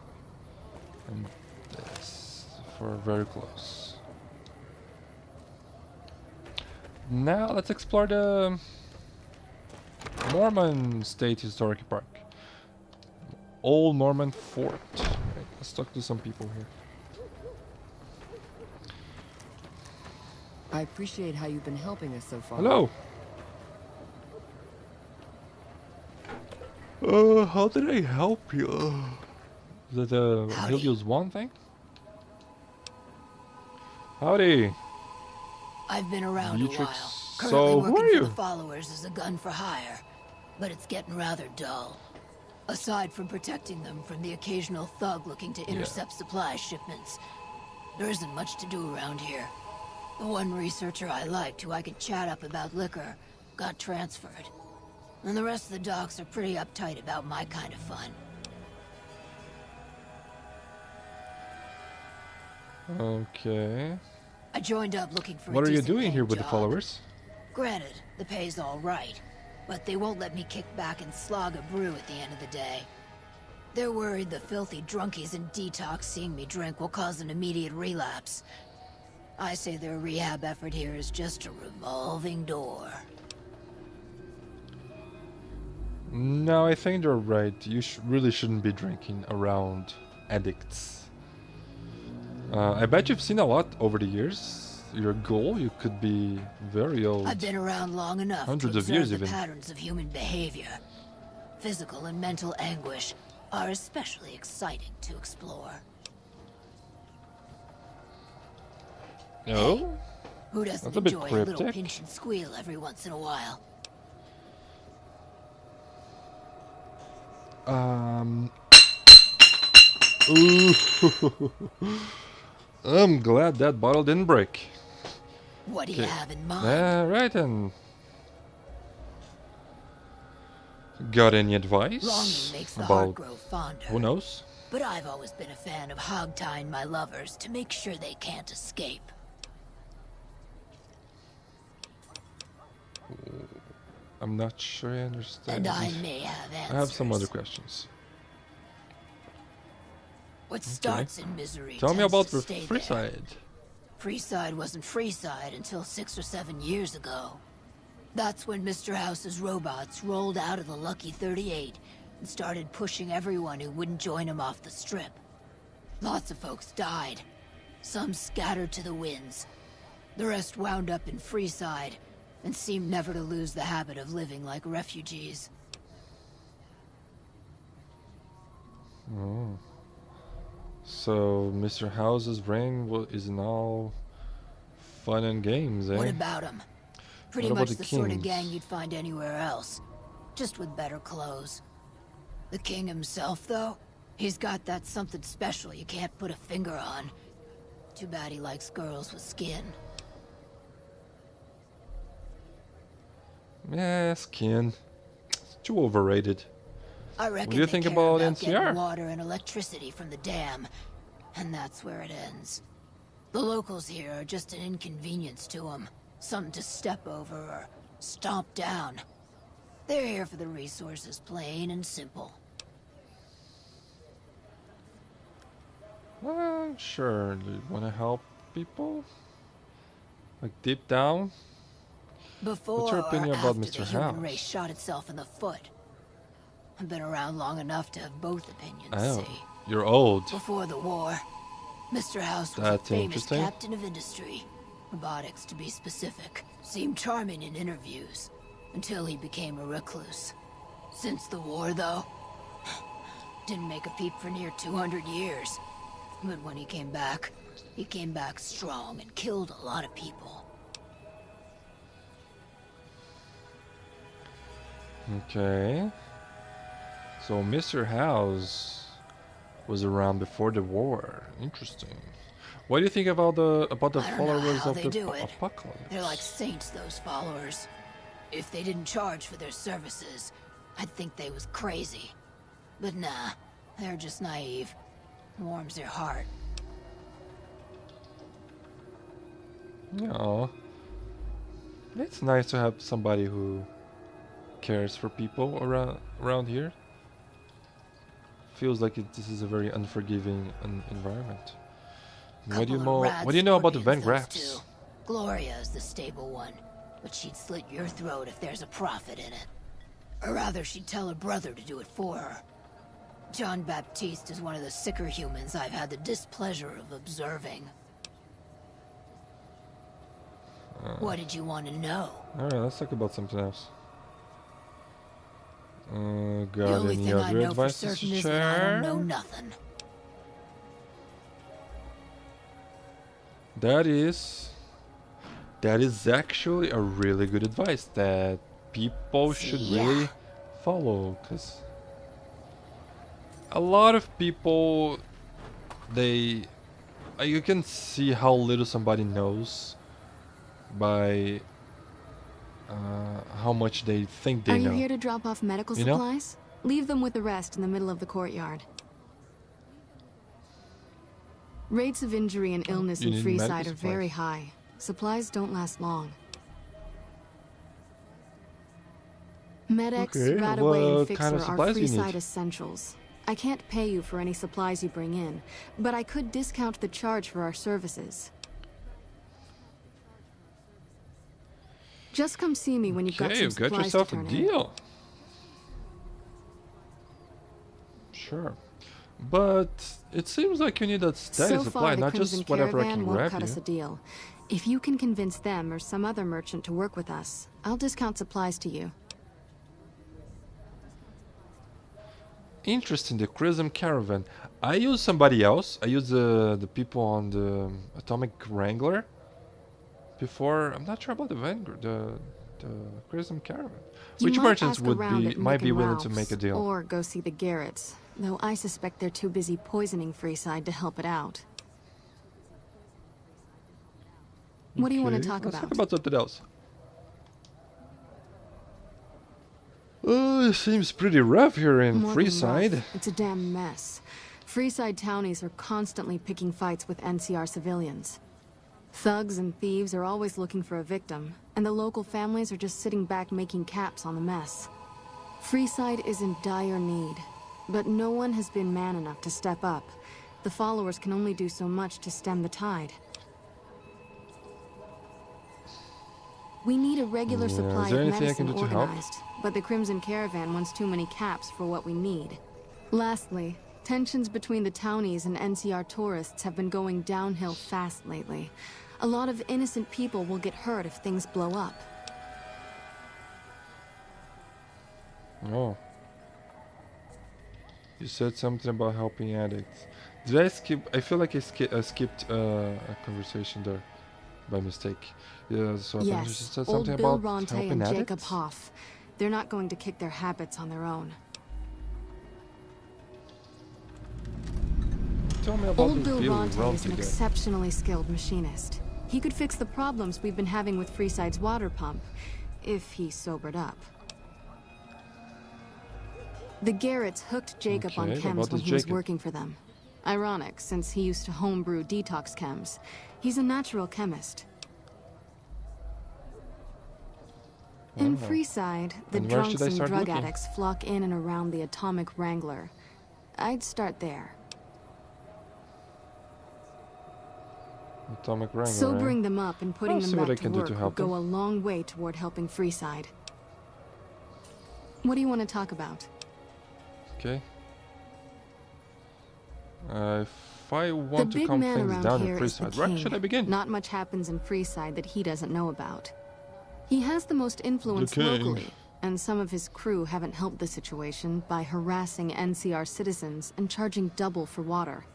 Speaker 1: And this for very close. Now let's explore the Mormon State Historic Park. Old Mormon Fort. Right, let's talk to some people here.
Speaker 3: I appreciate how you've been helping us so far.
Speaker 1: Hello. How did I help you? Is that a Helios 1 thing? Howdy.
Speaker 10: I've been around
Speaker 1: Beatrix.
Speaker 10: a while.
Speaker 1: So,
Speaker 10: Currently
Speaker 1: who are
Speaker 10: working for
Speaker 1: you?
Speaker 10: the followers as a gun for hire, but it's getting rather dull. Aside from protecting them from the occasional thug looking to intercept supply shipments, there isn't much to do around here. The one researcher I liked, who I could chat up about liquor, got transferred. And the rest of the docs are pretty uptight about my kind of fun.
Speaker 1: Okay.
Speaker 10: I joined up looking for
Speaker 1: What
Speaker 10: a
Speaker 1: are you
Speaker 10: decent
Speaker 1: doing here
Speaker 10: paying
Speaker 1: with the
Speaker 10: job.
Speaker 1: followers?
Speaker 10: Granted, the pay's all right, but they won't let me kick back and slog a brew at the end of the day. They're worried the filthy drunkies in detox seeing me drink will cause an immediate relapse. I say their rehab effort here is just a revolving door.
Speaker 1: No, I think they're right. You really shouldn't be drinking around addicts. I bet you've seen a lot over the years. Your goal, you could be very old.
Speaker 10: I've been around long enough
Speaker 1: Hundreds
Speaker 10: to
Speaker 1: of
Speaker 10: observe
Speaker 1: years
Speaker 10: the
Speaker 1: even.
Speaker 10: patterns of human behavior. Physical and mental anguish are especially exciting to explore.
Speaker 1: No?
Speaker 10: Who doesn't
Speaker 1: That's a bit
Speaker 10: enjoy a little
Speaker 1: cryptic.
Speaker 10: pinch and squeal every once in a while?
Speaker 1: Ooh. I'm glad that bottle didn't break.
Speaker 10: What do you have in mind?
Speaker 1: Right then. Got any
Speaker 10: Longing
Speaker 1: advice
Speaker 10: makes the heart
Speaker 1: about
Speaker 10: grow fonder.
Speaker 1: who knows?
Speaker 10: But I've always been a fan of hog-tying my lovers to make sure they can't escape.
Speaker 1: I'm not sure I understand.
Speaker 10: And I may have answers.
Speaker 1: I have some other questions.
Speaker 10: What starts in misery
Speaker 1: Tell me
Speaker 10: tends
Speaker 1: about
Speaker 10: to stay there.
Speaker 1: Freeside.
Speaker 10: Freeside wasn't Freeside until 6 or 7 years ago. That's when Mr. House's robots rolled out of the Lucky 38 and started pushing everyone who wouldn't join him off the strip. Lots of folks died. Some scattered to the winds. The rest wound up in Freeside and seemed never to lose the habit of living like refugees.
Speaker 1: Oh. So Mr. House's reign is now fun and games, eh?
Speaker 10: What about him? Pretty
Speaker 1: What about
Speaker 10: much
Speaker 1: the
Speaker 10: the sort of
Speaker 1: kings?
Speaker 10: gang you'd find anywhere else. Just with better clothes. The king himself, though, he's got that something special you can't put a finger on. Too bad he likes girls with skin.
Speaker 1: Yeah, skin. It's too overrated.
Speaker 10: I reckon
Speaker 1: do you
Speaker 10: they
Speaker 1: think
Speaker 10: care
Speaker 1: about
Speaker 10: getting
Speaker 1: NCR?
Speaker 10: water and electricity from the dam, and that's where it ends. The locals here are just an inconvenience to them. Something to step over or stomp down. They're here for the resources, plain and simple.
Speaker 1: Sure. Do you want to help people? Like deep down?
Speaker 10: Before
Speaker 1: What's your opinion
Speaker 10: or
Speaker 1: about
Speaker 10: after
Speaker 1: Mr.
Speaker 10: the human
Speaker 1: House?
Speaker 10: race shot itself in the foot. I've been around long enough to have both opinions,
Speaker 1: Oh,
Speaker 10: see.
Speaker 1: you're old.
Speaker 10: Before the war, Mr. House was
Speaker 1: That's
Speaker 10: a famous
Speaker 1: interesting.
Speaker 10: captain of industry. Robotics, to be specific. Seemed charming in interviews, until he became a recluse. Since the war, though, didn't make a peep for near 200 years. But when he came back strong and killed a lot of people.
Speaker 1: Okay. So Mr. House was around before the war. Interesting. What do you think about the
Speaker 10: I don't know
Speaker 1: followers
Speaker 10: how
Speaker 1: of
Speaker 10: they
Speaker 1: the
Speaker 10: do it.
Speaker 1: apocalypse?
Speaker 10: They're like saints, those followers. If they didn't charge for their services, I'd think they was crazy. But nah, they're just naive. Warms their heart.
Speaker 1: Yeah. It's nice to have somebody who cares for people around here. Feels like this is a very unforgiving environment. What do you
Speaker 10: Couple of
Speaker 1: know?
Speaker 10: rad
Speaker 1: What do you know about the Van
Speaker 10: scorpions, those
Speaker 1: Graffs?
Speaker 10: two. Gloria is the stable one. but she'd slit your throat if there's a profit in it. Or rather, she'd tell her brother to do it for her. John Baptiste is one of the sicker humans I've had the displeasure of observing. What did you want to know?
Speaker 1: Alright, let's talk about something else.
Speaker 10: The
Speaker 1: Got
Speaker 10: only
Speaker 1: any
Speaker 10: thing I
Speaker 1: other
Speaker 10: know for
Speaker 1: advice to
Speaker 10: certain is that I don't know
Speaker 1: share?
Speaker 10: nothing.
Speaker 1: That is actually a really good advice that people should really follow, because a lot of people, you can see how little somebody knows by how much they think they
Speaker 11: Are
Speaker 1: know.
Speaker 11: you here to drop off medical
Speaker 1: You know?
Speaker 11: supplies? Leave them with the rest in the middle of the courtyard. Rates of injury and illness
Speaker 1: You
Speaker 11: in
Speaker 1: need
Speaker 11: Freeside
Speaker 1: medical
Speaker 11: are very
Speaker 1: supplies.
Speaker 11: high. Supplies don't last long. Med-X,
Speaker 1: Okay,
Speaker 11: Radaway, and
Speaker 1: what
Speaker 11: Fixer
Speaker 1: kind of
Speaker 11: are
Speaker 1: supplies do you
Speaker 11: Freeside
Speaker 1: need?
Speaker 11: essentials. I can't pay you for any supplies you bring in, but I could discount the charge for our services. Just come see me when you've got
Speaker 1: Okay,
Speaker 11: some
Speaker 1: you've got
Speaker 11: supplies
Speaker 1: yourself
Speaker 11: to
Speaker 1: a
Speaker 11: turn in.
Speaker 1: deal. Sure. But it seems like you need a steady
Speaker 11: So
Speaker 1: supply,
Speaker 11: far, the
Speaker 1: not
Speaker 11: Crimson
Speaker 1: just whatever I
Speaker 11: Caravan
Speaker 1: can
Speaker 11: won't
Speaker 1: grab
Speaker 11: cut us a
Speaker 1: you.
Speaker 11: deal. If you can convince them or some other merchant to work with us, I'll discount supplies to you.
Speaker 1: Interesting, the Crimson Caravan. I use somebody else. I use the people on the Atomic Wrangler before. I'm not sure about the Crimson Caravan.
Speaker 11: You
Speaker 1: Which
Speaker 11: might
Speaker 1: merchants
Speaker 11: ask
Speaker 1: would
Speaker 11: around at
Speaker 1: might
Speaker 11: Mick
Speaker 1: be
Speaker 11: and
Speaker 1: willing to
Speaker 11: Ralph's,
Speaker 1: make a deal?
Speaker 11: or go see the Garretts, though I suspect they're too busy poisoning Freeside to help it out. What do you want to
Speaker 1: Okay,
Speaker 11: talk
Speaker 1: let's
Speaker 11: about?
Speaker 1: talk about something else. Oh, it seems pretty rough here in
Speaker 11: More than
Speaker 1: Freeside.
Speaker 11: rough, it's a damn mess. Freeside townies are constantly picking fights with NCR civilians. Thugs and thieves are always looking for a victim, and the local families are just sitting back making caps on the mess. Freeside is in dire need, but no one has been man enough to step up. The followers can only do so much to stem the tide. We need a regular
Speaker 1: Yeah,
Speaker 11: supply
Speaker 1: is there
Speaker 11: of
Speaker 1: anything I can
Speaker 11: medicine
Speaker 1: do to help?
Speaker 11: organized, but the Crimson Caravan wants too many caps for what we need. Lastly, tensions between the townies and NCR tourists have been going downhill fast lately. A lot of innocent people will get hurt if things blow up.
Speaker 1: Oh. You said something about helping addicts. Did I skip? I feel like I skipped a conversation there by mistake. Yeah, so I just
Speaker 11: Yes,
Speaker 1: said
Speaker 11: old
Speaker 1: something
Speaker 11: Bill
Speaker 1: about
Speaker 11: Ronte
Speaker 1: helping
Speaker 11: and
Speaker 1: addicts.
Speaker 11: Jacob Hoff. They're not going to kick their habits on their own.
Speaker 1: Tell me about
Speaker 11: Old
Speaker 1: this
Speaker 11: Bill Ronte is an
Speaker 1: guy.
Speaker 11: exceptionally skilled machinist. He could fix the problems we've been having with Freeside's water pump, if he sobered up. The Garretts hooked Jacob on
Speaker 1: Okay, what
Speaker 11: chems
Speaker 1: about
Speaker 11: when
Speaker 1: this
Speaker 11: he was
Speaker 1: Jacob?
Speaker 11: working for them. Ironic, since he used to homebrew detox chems. He's a natural chemist. In
Speaker 1: Oh.
Speaker 11: Freeside, the
Speaker 1: And where should
Speaker 11: drunks
Speaker 1: I
Speaker 11: and
Speaker 1: start
Speaker 11: drug
Speaker 1: looking?
Speaker 11: addicts flock in and around the Atomic Wrangler. I'd start there.
Speaker 1: Atomic Wrangler.
Speaker 11: Sobering them up and putting
Speaker 1: I'll
Speaker 11: them
Speaker 1: see what
Speaker 11: back
Speaker 1: I can
Speaker 11: to
Speaker 1: do
Speaker 11: work
Speaker 1: to
Speaker 11: will
Speaker 1: help
Speaker 11: go
Speaker 1: them.
Speaker 11: a long way toward helping Freeside. What do you want to talk about?
Speaker 1: Okay. If I
Speaker 11: The
Speaker 1: want to
Speaker 11: big
Speaker 1: calm
Speaker 11: man
Speaker 1: things
Speaker 11: around
Speaker 1: down in
Speaker 11: here is the
Speaker 1: Freeside, where
Speaker 11: king.
Speaker 1: should I begin?
Speaker 11: Not much happens in Freeside that he doesn't know about. He has the most influence
Speaker 1: king.
Speaker 11: locally, and some of his crew haven't helped the situation by harassing NCR citizens and charging double for water.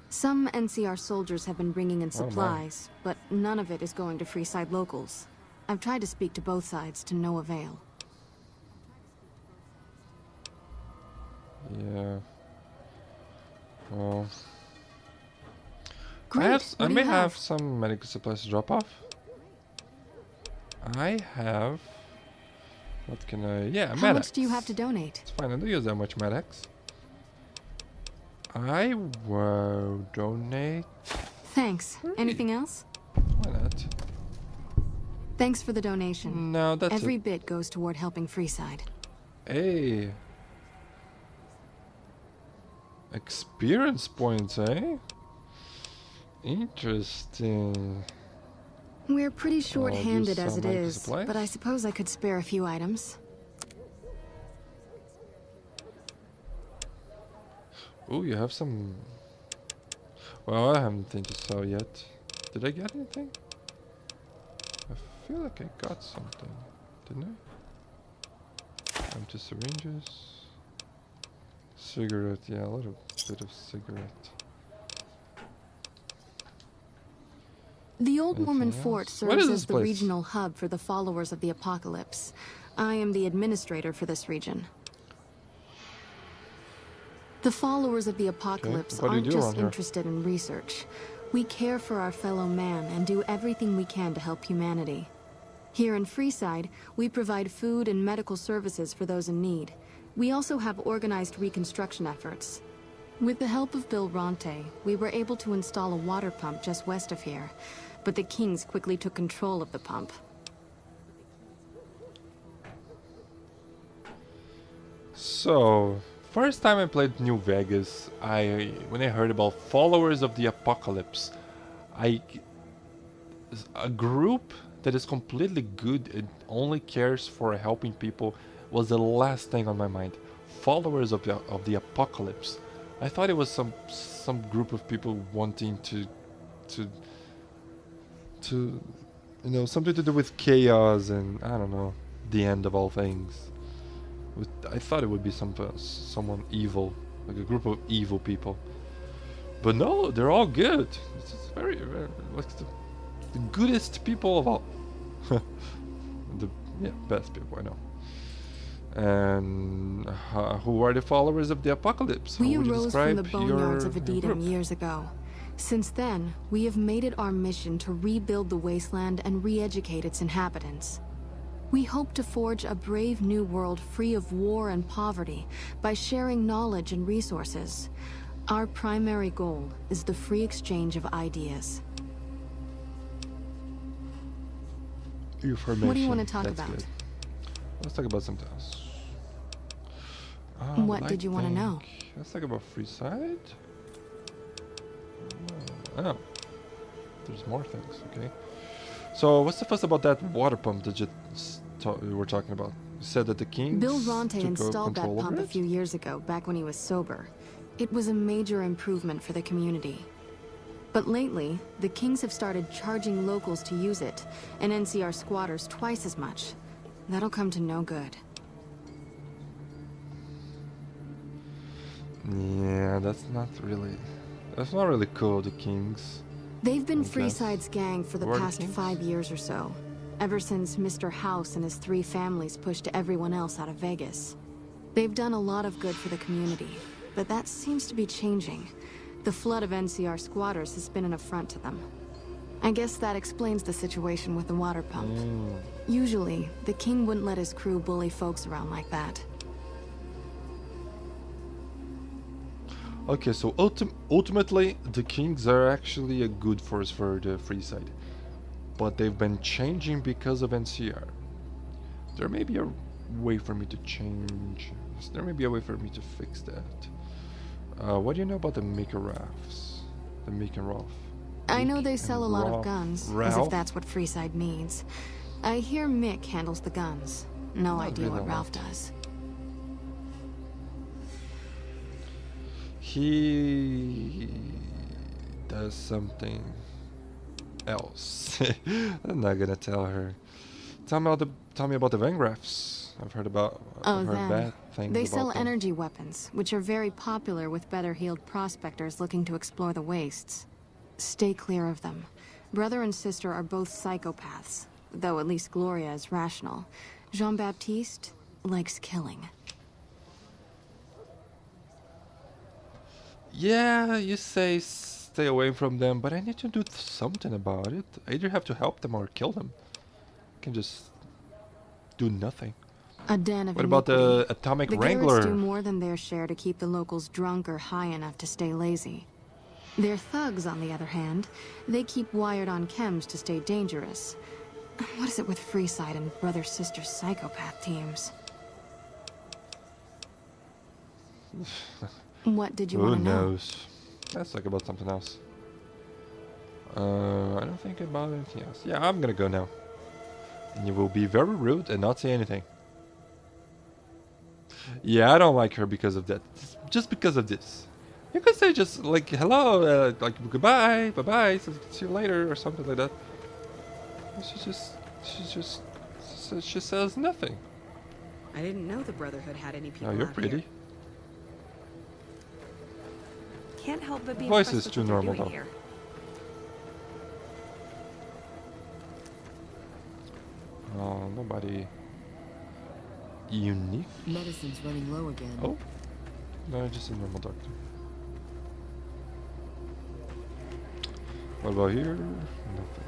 Speaker 11: Some NCR soldiers have been bringing in
Speaker 1: Oh, my.
Speaker 11: supplies, but none of it is going to Freeside locals. I've tried to speak to both sides to no avail.
Speaker 1: Yeah. Well,
Speaker 11: Great.
Speaker 1: I
Speaker 11: What do
Speaker 1: may
Speaker 11: you
Speaker 1: have some medical supplies to drop off. I have. What can I? Yeah,
Speaker 11: How
Speaker 1: Med-X.
Speaker 11: much do you have to donate?
Speaker 1: It's fine. I don't use that much Med-X. I will donate.
Speaker 11: Thanks. Anything else?
Speaker 1: Why not?
Speaker 11: Thanks for the donation.
Speaker 1: No, that's
Speaker 11: Every
Speaker 1: it.
Speaker 11: bit goes toward helping Freeside.
Speaker 1: Hey. Experience points, eh? Interesting.
Speaker 11: We're pretty short-handed as
Speaker 1: some
Speaker 11: it
Speaker 1: medical
Speaker 11: is,
Speaker 1: supplies.
Speaker 11: but I suppose I could spare a few items.
Speaker 1: Oh, you have some... Well, I haven't anything to sell yet. Did I get anything? I feel like I got something. Didn't I? Empty syringes. Cigarette, yeah, a little bit of cigarette.
Speaker 11: The Old
Speaker 1: Anything
Speaker 11: Mormon
Speaker 1: else?
Speaker 11: Fort
Speaker 1: What is
Speaker 11: serves
Speaker 1: this
Speaker 11: as the
Speaker 1: place?
Speaker 11: regional hub for the followers of the Apocalypse. I am the administrator for this region. The followers of the Apocalypse
Speaker 1: What do you
Speaker 11: aren't
Speaker 1: do
Speaker 11: just
Speaker 1: around here?
Speaker 11: interested in research. We care for our fellow man and do everything we can to help humanity. Here in Freeside, we provide food and medical services for those in need. We also have organized reconstruction efforts. With the help of Bill Ronte, we were able to install a water pump just west of here, but the Kings quickly took control of the pump.
Speaker 1: So, first time I played New Vegas, when I heard about followers of the apocalypse, a group that is completely good and only cares for helping people was the last thing on my mind. Followers of the apocalypse. I thought it was some group of people wanting to you know, something to do with chaos and I don't know, the end of all things. I thought it would be someone evil, like a group of evil people. But no, they're all good. It's just very, very like the goodest people of all. Best people I know. And who are the followers of the apocalypse?
Speaker 11: We
Speaker 1: How would you
Speaker 11: arose from the
Speaker 1: describe
Speaker 11: boneyards of
Speaker 1: your
Speaker 11: Adetum
Speaker 1: group?
Speaker 11: years ago. Since then, we have made it our mission to rebuild the wasteland and re-educate its inhabitants. We hope to forge a brave new world free of war and poverty by sharing knowledge and resources. Our primary goal is the free exchange of ideas.
Speaker 1: Information.
Speaker 11: What do you want to talk
Speaker 1: That's
Speaker 11: about?
Speaker 1: good. Let's talk about something else.
Speaker 11: What did you want to know?
Speaker 1: Let's talk about Freeside. Oh, there's more things. Okay. So what's the fuss about that water pump that you were talking about? You said that the Kings
Speaker 11: Bill Ronte
Speaker 1: took
Speaker 11: installed that
Speaker 1: control
Speaker 11: pump
Speaker 1: over
Speaker 11: a
Speaker 1: it?
Speaker 11: few years ago, back when he was sober. It was a major improvement for the community. But lately, the Kings have started charging locals to use it, and NCR squatters twice as much. That'll come to no good.
Speaker 1: Yeah, that's not really cool, the Kings.
Speaker 11: They've been
Speaker 1: I guess.
Speaker 11: Freeside's gang for the
Speaker 1: Who are the
Speaker 11: past
Speaker 1: Kings?
Speaker 11: 5 years or so. Ever since Mr. House and his 3 families pushed everyone else out of Vegas. They've done a lot of good for the community, but that seems to be changing. The flood of NCR squatters has been an affront to them. I guess that explains the situation with the water pump. Usually, the king wouldn't let his crew bully folks around like that.
Speaker 1: Okay, so ultimately, the Kings are actually a good force for the Freeside. But they've been changing because of NCR. There may be a way for me to change. There may be a way for me to fix that. What do you know about the Maker Rafts? The Maker Raff?
Speaker 11: I know they sell a lot of
Speaker 1: Ralph-
Speaker 11: guns, as if
Speaker 1: Ralph?
Speaker 11: that's what Freeside needs. I hear Mick handles the guns. No
Speaker 1: Not
Speaker 11: idea
Speaker 1: really
Speaker 11: what
Speaker 1: a
Speaker 11: Ralph
Speaker 1: lot.
Speaker 11: does.
Speaker 1: He does something else. I'm not gonna tell her. Tell me about the Vangraffs. I've heard
Speaker 11: Them.
Speaker 1: bad things
Speaker 11: They
Speaker 1: about
Speaker 11: sell
Speaker 1: them.
Speaker 11: energy weapons, which are very popular with better-heeled prospectors looking to explore the wastes. Stay clear of them. Brother and sister are both psychopaths, though at least Gloria is rational. Jean-Baptiste likes killing.
Speaker 1: Yeah, you say stay away from them, but I need to do something about it. I either have to help them or kill them. I can just do nothing.
Speaker 11: A den of
Speaker 1: What about
Speaker 11: iniquity.
Speaker 1: the Atomic
Speaker 11: The
Speaker 1: Wrangler?
Speaker 11: Garretts do more than their share to keep the locals drunk or high enough to stay lazy. Their thugs, on the other hand, they keep wired on chems to stay dangerous. What is it with Freeside and brother-sister psychopath teams? What did you
Speaker 1: Who
Speaker 11: want to know?
Speaker 1: knows? Let's talk about something else. I don't think about anything else. Yeah, I'm gonna go now. And you will be very rude and not say anything. Yeah, I don't like her because of that. Just because of this. You could say just like hello, like goodbye, bye bye, see you later, or something like that. She says nothing.
Speaker 3: I didn't know the Brotherhood had any people
Speaker 1: Oh, you're
Speaker 3: out
Speaker 1: pretty.
Speaker 3: here. Can't help but be
Speaker 1: Voice
Speaker 3: impressed
Speaker 1: is
Speaker 3: with
Speaker 1: too
Speaker 3: what they're
Speaker 1: normal
Speaker 3: doing
Speaker 1: though.
Speaker 3: here.
Speaker 1: Oh, nobody unique.
Speaker 3: Medicine's running low again.
Speaker 1: Oh, no, just a normal doctor. What about here? Nothing.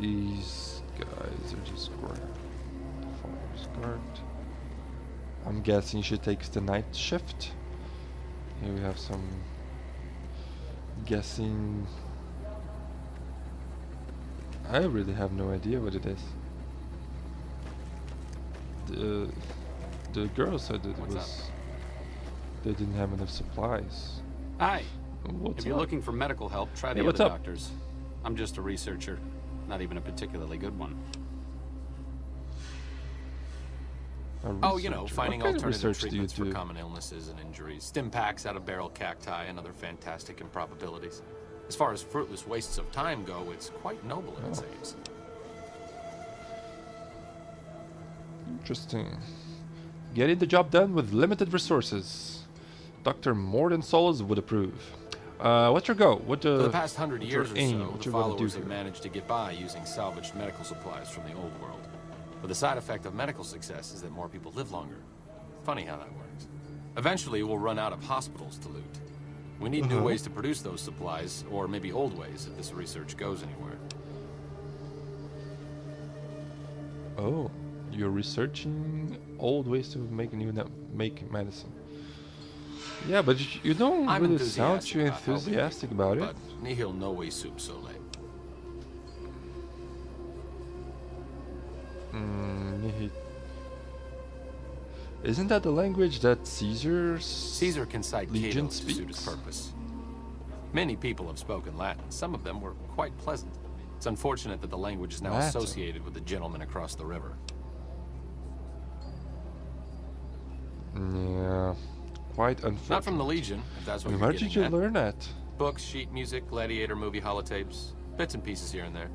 Speaker 1: These guys are just guard. Guard. I'm guessing she takes the night shift. Here we have some guessing. I really have no idea what it is. The girl said that it was they didn't have enough supplies.
Speaker 12: Hi.
Speaker 1: What's
Speaker 12: If you're
Speaker 1: up?
Speaker 12: looking for medical help, try the
Speaker 1: Hey, what's
Speaker 12: other
Speaker 1: up?
Speaker 12: doctors. I'm just a researcher, not even a particularly good one. Oh, you know,
Speaker 1: researcher.
Speaker 12: finding
Speaker 1: What kind of
Speaker 12: alternative
Speaker 1: research do you
Speaker 12: treatments for
Speaker 1: do?
Speaker 12: common illnesses and injuries, stim packs out of barrel cacti, and other fantastic improbabilities. As far as fruitless wastes of time go, it's quite noble, it seems.
Speaker 1: Interesting. Getting the job done with limited resources. Dr. Morden Solis would approve. What's your go? What
Speaker 12: For the past 100
Speaker 1: what's
Speaker 12: years
Speaker 1: your
Speaker 12: or
Speaker 1: aim?
Speaker 12: so,
Speaker 1: What
Speaker 12: the
Speaker 1: you wanna do
Speaker 12: followers have
Speaker 1: here?
Speaker 12: managed to get by using salvaged medical supplies from the old world. But the side effect of medical success is that more people live longer. Funny how that works. Eventually, we'll run out of hospitals to loot. We need new ways to produce those supplies, or maybe old ways if this research goes anywhere.
Speaker 1: Oh, you're researching old ways to make make medicine. Yeah, but you don't
Speaker 12: I'm
Speaker 1: really sound
Speaker 12: enthusiastic
Speaker 1: too
Speaker 12: about helping
Speaker 1: enthusiastic
Speaker 12: people,
Speaker 1: about it.
Speaker 12: But nihil novi sub sole.
Speaker 1: Isn't that the language that
Speaker 12: Caesar can cite
Speaker 1: Legion
Speaker 12: Cato to suit his
Speaker 1: speaks?
Speaker 12: purpose. Many people have spoken Latin. Some of them were quite pleasant. It's unfortunate that the language is now
Speaker 1: Latin.
Speaker 12: associated with the gentleman across the river.
Speaker 1: Yeah, quite unfortunate.
Speaker 12: Not from the Legion, if that's what
Speaker 1: And
Speaker 12: you're
Speaker 1: where
Speaker 12: getting
Speaker 1: did you
Speaker 12: at.
Speaker 1: learn that?
Speaker 12: Books, sheet music, gladiator movie holotapes, bits and pieces here and there.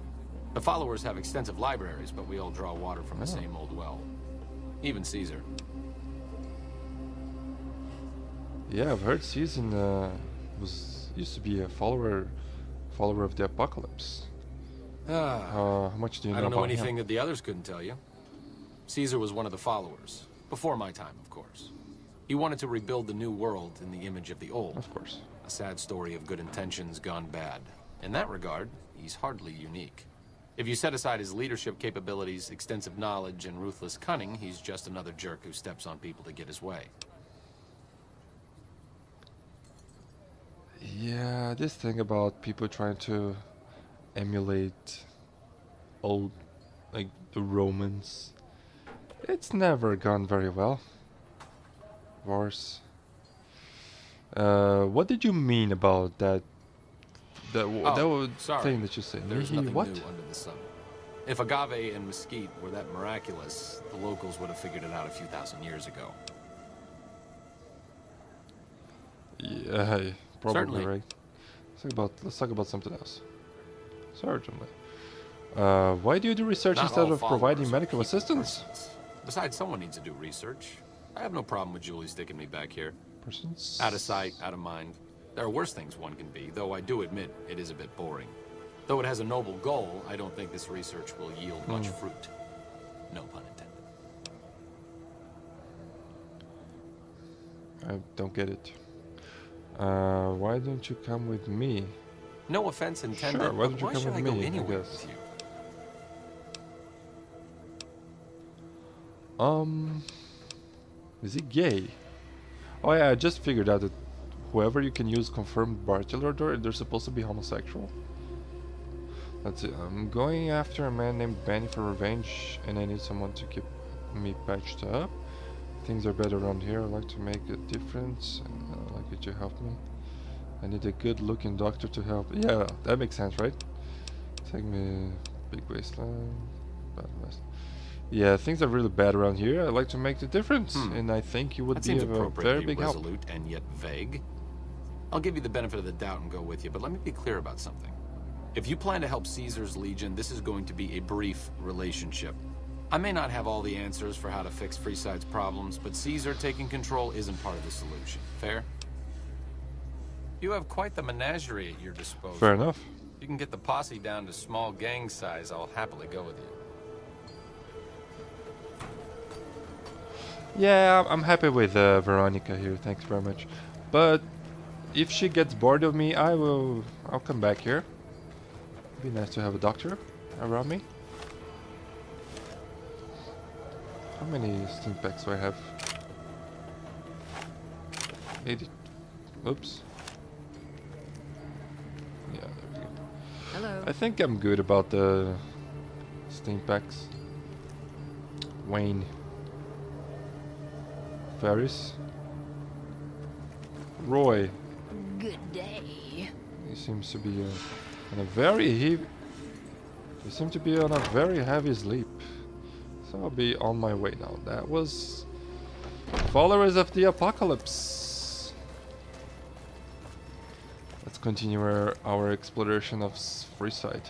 Speaker 12: The followers have extensive libraries, but we all draw water from the same old well. Even Caesar.
Speaker 1: Yeah, I've heard Season used to be a follower of the apocalypse. How much do you know
Speaker 12: I don't know
Speaker 1: about
Speaker 12: anything
Speaker 1: him?
Speaker 12: that the others couldn't tell you. Caesar was one of the followers. Before my time, of course. He wanted to rebuild the new world in the image of the old.
Speaker 1: Of course.
Speaker 12: A sad story of good intentions gone bad. In that regard, he's hardly unique. If you set aside his leadership capabilities, extensive knowledge, and ruthless cunning, he's just another jerk who steps on people to get his way.
Speaker 1: Yeah, this thing about people trying to emulate old, like the Romans, it's never gone very well. Wars. What did you mean about that?
Speaker 12: Sorry.
Speaker 1: Thing that you said.
Speaker 12: There's
Speaker 1: Mihi,
Speaker 12: nothing
Speaker 1: what?
Speaker 12: new under the sun. If agave and mesquite were that miraculous, the locals would have figured it out a few thousand years ago.
Speaker 1: Yeah, probably
Speaker 12: Certainly.
Speaker 1: right. Let's talk about something else. Certainly. Why do you do research
Speaker 12: Not
Speaker 1: instead
Speaker 12: all
Speaker 1: of providing
Speaker 12: followers are
Speaker 1: medical
Speaker 12: people
Speaker 1: assistance?
Speaker 12: persons. Besides, someone needs to do research. I have no problem with Julie sticking me back here.
Speaker 1: Persons?
Speaker 12: Out of sight, out of mind. There are worse things one can be, though I do admit it is a bit boring. Though it has a noble goal, I don't think this research will yield much fruit. No pun intended.
Speaker 1: I don't get it. Why don't you come with me?
Speaker 12: No offense intended,
Speaker 1: Sure, why
Speaker 12: but
Speaker 1: don't you
Speaker 12: why
Speaker 1: come
Speaker 12: should
Speaker 1: with
Speaker 12: I go
Speaker 1: me, I
Speaker 12: anywhere
Speaker 1: guess.
Speaker 12: with you?
Speaker 1: Is he gay? Oh yeah, I just figured out that whoever you can use confirmed bachelor, they're supposed to be homosexual. That's it. I'm going after a man named Benny for revenge, and I need someone to keep me patched up. Things are better around here. I'd like to make a difference, and I'd like you to help me. I need a good-looking doctor to help. Yeah, that makes sense, right? Take me big waistline. Bad west. Yeah, things are really bad around here. I'd like to make the difference, and I think you would
Speaker 12: That
Speaker 1: be
Speaker 12: seems
Speaker 1: of a
Speaker 12: appropriately
Speaker 1: very big help.
Speaker 12: resolute and yet vague. I'll give you the benefit of the doubt and go with you, but let me be clear about something. If you plan to help Caesar's Legion, this is going to be a brief relationship. I may not have all the answers for how to fix Freeside's problems, but Caesar taking control isn't part of the solution. Fair? You have quite the menagerie at your disposal.
Speaker 1: Fair enough.
Speaker 12: You can get the posse down to small gang size, I'll happily go with you.
Speaker 1: Yeah, I'm happy with Veronica here. Thanks very much. But if she gets bored of me, I'll come back here. It'd be nice to have a doctor around me. How many steam packs do I have? 80. Oops. Yeah, there we go.
Speaker 3: Hello.
Speaker 1: I think I'm good about the steam packs. Wayne. Ferris. Roy.
Speaker 10: Good day.
Speaker 1: He seems to be on a very heavy. He seems to be on a very heavy sleep. So I'll be on my way now. That was Followers of the Apocalypse. Let's continue our exploration of Freeside.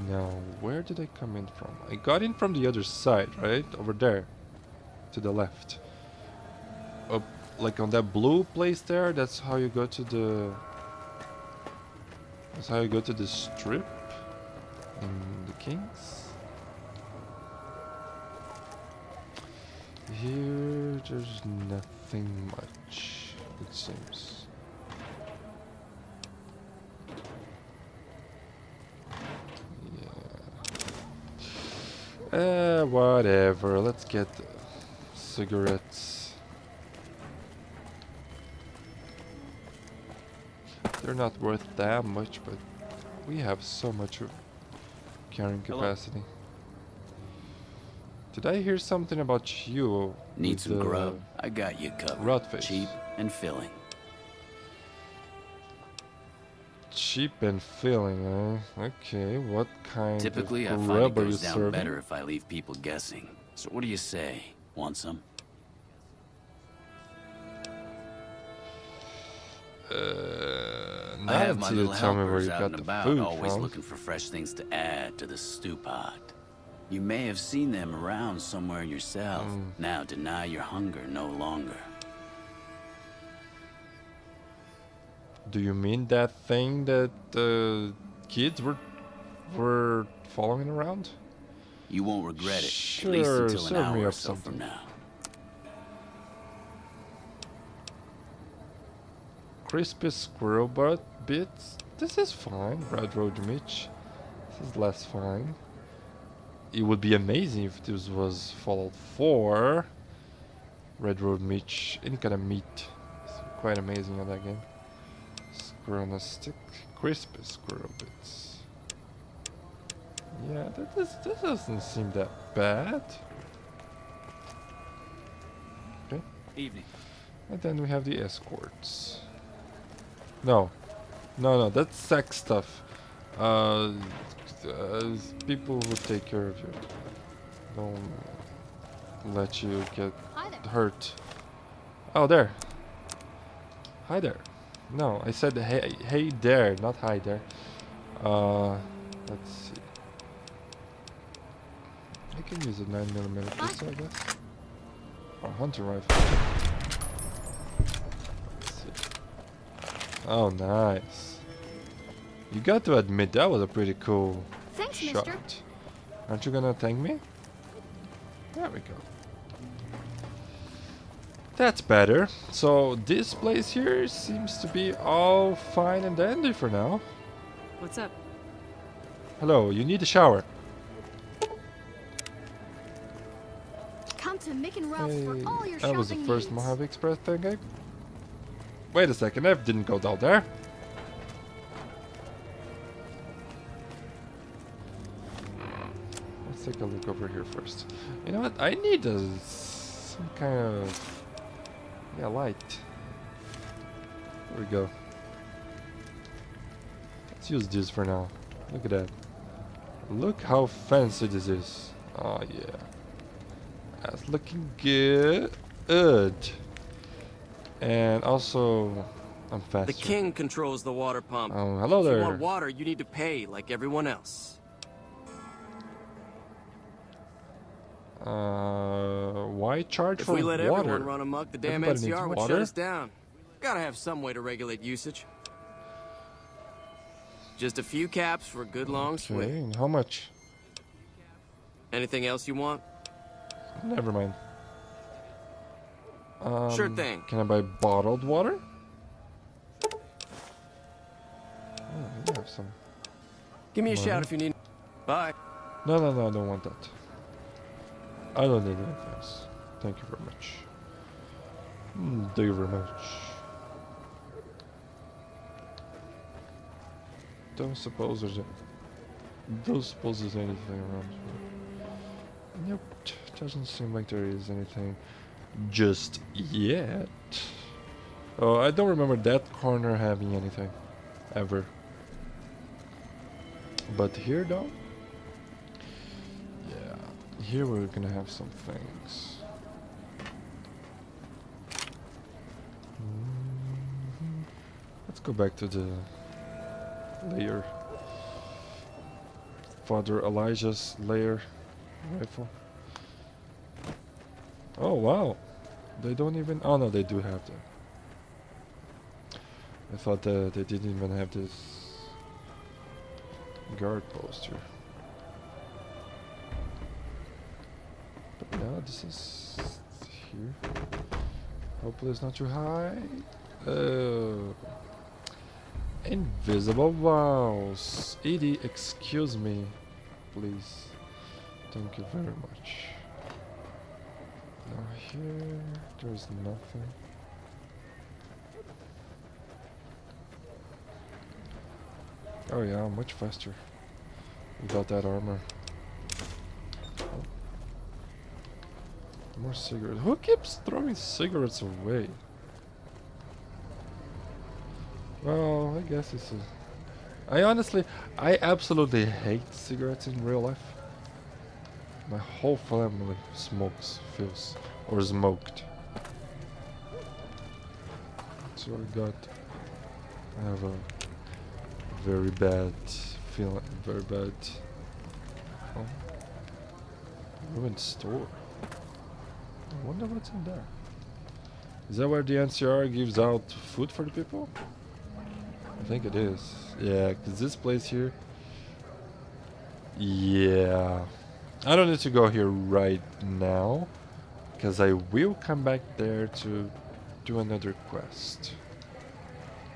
Speaker 1: Now, where did I come in from? I got in from the other side, right? Over there. To the left. Up, like on that blue place there, that's how you go to the... That's how you go to the strip in the Kings. Here, there's nothing much, it seems. Yeah. Whatever. Let's get cigarettes. They're not worth that much, but we have so much carrying capacity. Did I hear something about you?
Speaker 13: Need some grub? I got you covered.
Speaker 1: Rotface.
Speaker 13: Cheap and filling.
Speaker 1: Cheap and filling, eh? Okay, what kind
Speaker 13: Typically, I
Speaker 1: of
Speaker 13: find it
Speaker 1: grub are you
Speaker 13: goes down
Speaker 1: serving?
Speaker 13: better if I leave people guessing. So what do you say? Want some?
Speaker 1: Not
Speaker 13: I have my
Speaker 1: until
Speaker 13: little
Speaker 1: you tell me where
Speaker 13: helpers
Speaker 1: you
Speaker 13: out
Speaker 1: got
Speaker 13: and
Speaker 1: the
Speaker 13: about,
Speaker 1: food
Speaker 13: always
Speaker 1: from.
Speaker 13: looking for fresh things to add to the stew pot. You may have seen them around somewhere yourself. Now deny your hunger no longer.
Speaker 1: Do you mean that thing that kids were following around?
Speaker 13: You won't regret it,
Speaker 1: Sure,
Speaker 13: at least until an
Speaker 1: serve
Speaker 13: hour
Speaker 1: me
Speaker 13: or
Speaker 1: up
Speaker 13: so
Speaker 1: something.
Speaker 13: from now.
Speaker 1: Crispy squirrel butt bits? This is fine. Red road meat. This is less fine. It would be amazing if this was followed for red road meat. Any kind of meat. It's quite amazing on that game. Squirrel on a stick. Crispy squirrel bits. Yeah, this doesn't seem that bad. Okay.
Speaker 13: Evening.
Speaker 1: And then we have the escorts. No, that's sex stuff. People who take care of you. Don't let you get hurt. Oh, there. Hi there. No, I said hey there, not hi there. Let's see. I can use a 9mm pistol, I guess. Or hunting rifle. Let's see. Oh, nice. You got to admit that was a pretty cool shot.
Speaker 11: mister.
Speaker 1: Aren't you gonna thank me? There we go. That's better. So this place here seems to be all fine and dandy for now.
Speaker 3: What's up?
Speaker 1: Hello, you need a shower.
Speaker 11: Come to Mick and Ralph's
Speaker 1: Hey,
Speaker 11: for all your
Speaker 1: that was the
Speaker 11: shopping
Speaker 1: first
Speaker 11: needs.
Speaker 1: Mojave Express thing, eh? Wait a second, I didn't go down there. Let's take a look over here first. You know what? I need some kind of light. There we go. Let's use this for now. Look at that. Look how fancy this is. Oh yeah. That's looking good. And also, I'm faster.
Speaker 2: The king controls the water pump.
Speaker 1: Oh, hello
Speaker 2: If
Speaker 1: there.
Speaker 2: you want water, you need to pay like everyone else.
Speaker 1: Why charge
Speaker 2: If
Speaker 1: for
Speaker 2: we let
Speaker 1: water?
Speaker 2: everyone run amok, the damn
Speaker 1: Everybody needs
Speaker 2: NCR would
Speaker 1: water?
Speaker 2: shut us down. Gotta have some way to regulate usage. Just a few caps for a good long
Speaker 1: Okay,
Speaker 2: swig.
Speaker 1: and how much?
Speaker 2: Anything else you want?
Speaker 1: Never mind.
Speaker 2: Sure thing.
Speaker 1: Can I buy bottled water? Oh, you have some.
Speaker 2: Give me a
Speaker 1: money.
Speaker 2: shout if you need. Bye.
Speaker 1: No, I don't want that. I don't need anything else. Thank you very much. Thank you very much. Don't suppose there's anything around here. Nope, doesn't seem like there is anything just yet. Oh, I don't remember that corner having anything ever. But here though, yeah, here we're gonna have some things. Let's go back to the layer. Father Elijah's layer rifle. Oh wow, they don't even. Oh no, they do have that. I thought that they didn't even have this guard post here. But now this is here. Hopefully it's not too high. Oh. Invisible walls. Edie, excuse me, please. Thank you very much. Now here, there's nothing. Oh yeah, much faster without that armor. Oh. More cigarettes. Who keeps throwing cigarettes away? Well, I guess this is... I absolutely hate cigarettes in real life. My whole family smokes, or smoked. So I have a very bad feeling, very bad... Oh. Ruined store. I wonder what's in there. Is that where the NCR gives out food for the people? I think it is. Yeah, because this place here... Yeah. I don't need to go here right now, because I will come back there to do another quest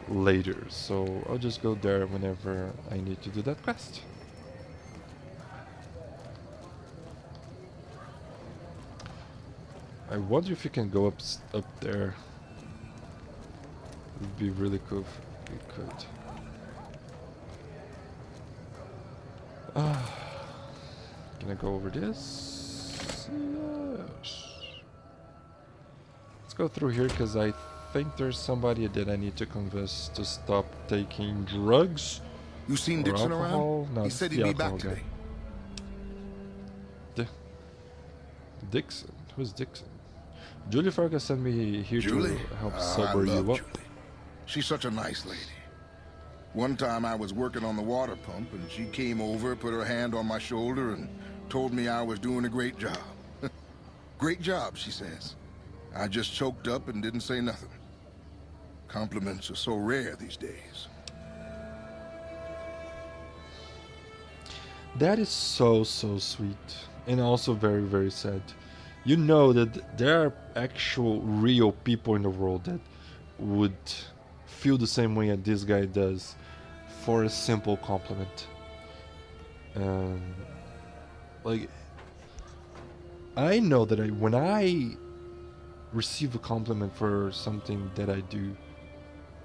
Speaker 1: later. So I'll just go there whenever I need to do that quest. I wonder if you can go up there. It would be really cool if we could. Can I go over this? Yes. Let's go through here because I think there's somebody that I need to convince to stop taking drugs.
Speaker 5: You seen
Speaker 1: or
Speaker 5: Dixon
Speaker 1: alcohol.
Speaker 5: around?
Speaker 1: No,
Speaker 5: He
Speaker 1: this
Speaker 5: said
Speaker 1: is
Speaker 5: he'd
Speaker 1: the
Speaker 5: be back
Speaker 1: alcohol guy.
Speaker 5: today.
Speaker 1: Dixon? Who's Dixon? Julie Farkas sent me here
Speaker 5: Julie?
Speaker 1: to help
Speaker 5: I
Speaker 1: sober
Speaker 5: love
Speaker 1: you up.
Speaker 5: Julie. She's such a nice lady. One time I was working on the water pump and she came over, put her hand on my shoulder and told me I was doing a great job. Great job, she says. I just choked up and didn't say nothing. Compliments are so rare these days.
Speaker 1: That is so sweet, and also very sad. You know that there are actual real people in the world that would feel the same way that this guy does for a simple compliment. Like, I know that when I receive a compliment for something that I do,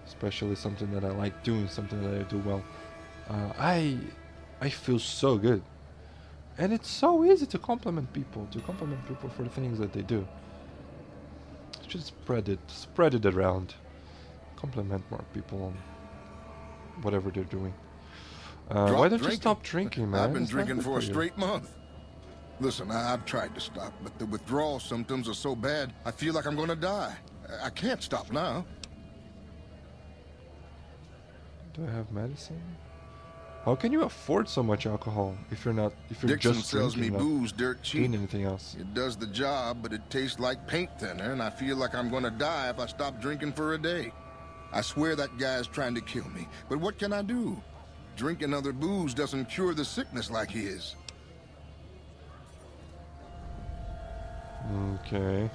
Speaker 1: especially something that I like doing, something that I do well, I feel so good. And it's so easy to compliment people for the things that they do. Just spread it around. compliment more people on whatever they're doing.
Speaker 5: Drop
Speaker 1: Why don't you
Speaker 5: drinking?
Speaker 1: stop drinking, man?
Speaker 5: I've been
Speaker 1: It's not
Speaker 5: drinking
Speaker 1: good
Speaker 5: for a
Speaker 1: you.
Speaker 5: straight month. Listen, I've tried to stop, but the withdrawal symptoms are so bad, I feel like I'm gonna die. I can't stop now.
Speaker 1: Do I have medicine? How can you afford so much alcohol if you're
Speaker 5: Dixon
Speaker 1: just
Speaker 5: sells me
Speaker 1: drinking, not
Speaker 5: booze dirt cheap.
Speaker 1: doing anything else?
Speaker 5: It does the job, but it tastes like paint thinner, and I feel like I'm gonna die if I stop drinking for a day. I swear that guy's trying to kill me, but what can I do? Drinking other booze doesn't cure the sickness like his.
Speaker 1: Okay.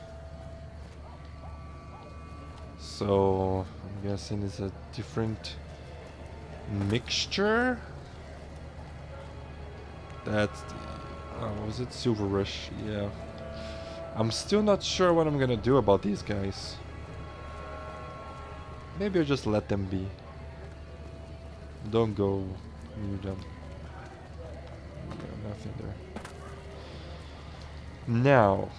Speaker 1: So I'm guessing it's a different mixture. That's the, was it Silver Rush? Yeah. I'm still not sure what I'm gonna do about these guys. Maybe I'll just let them be. Don't go near them. Yeah, nothing there. Now.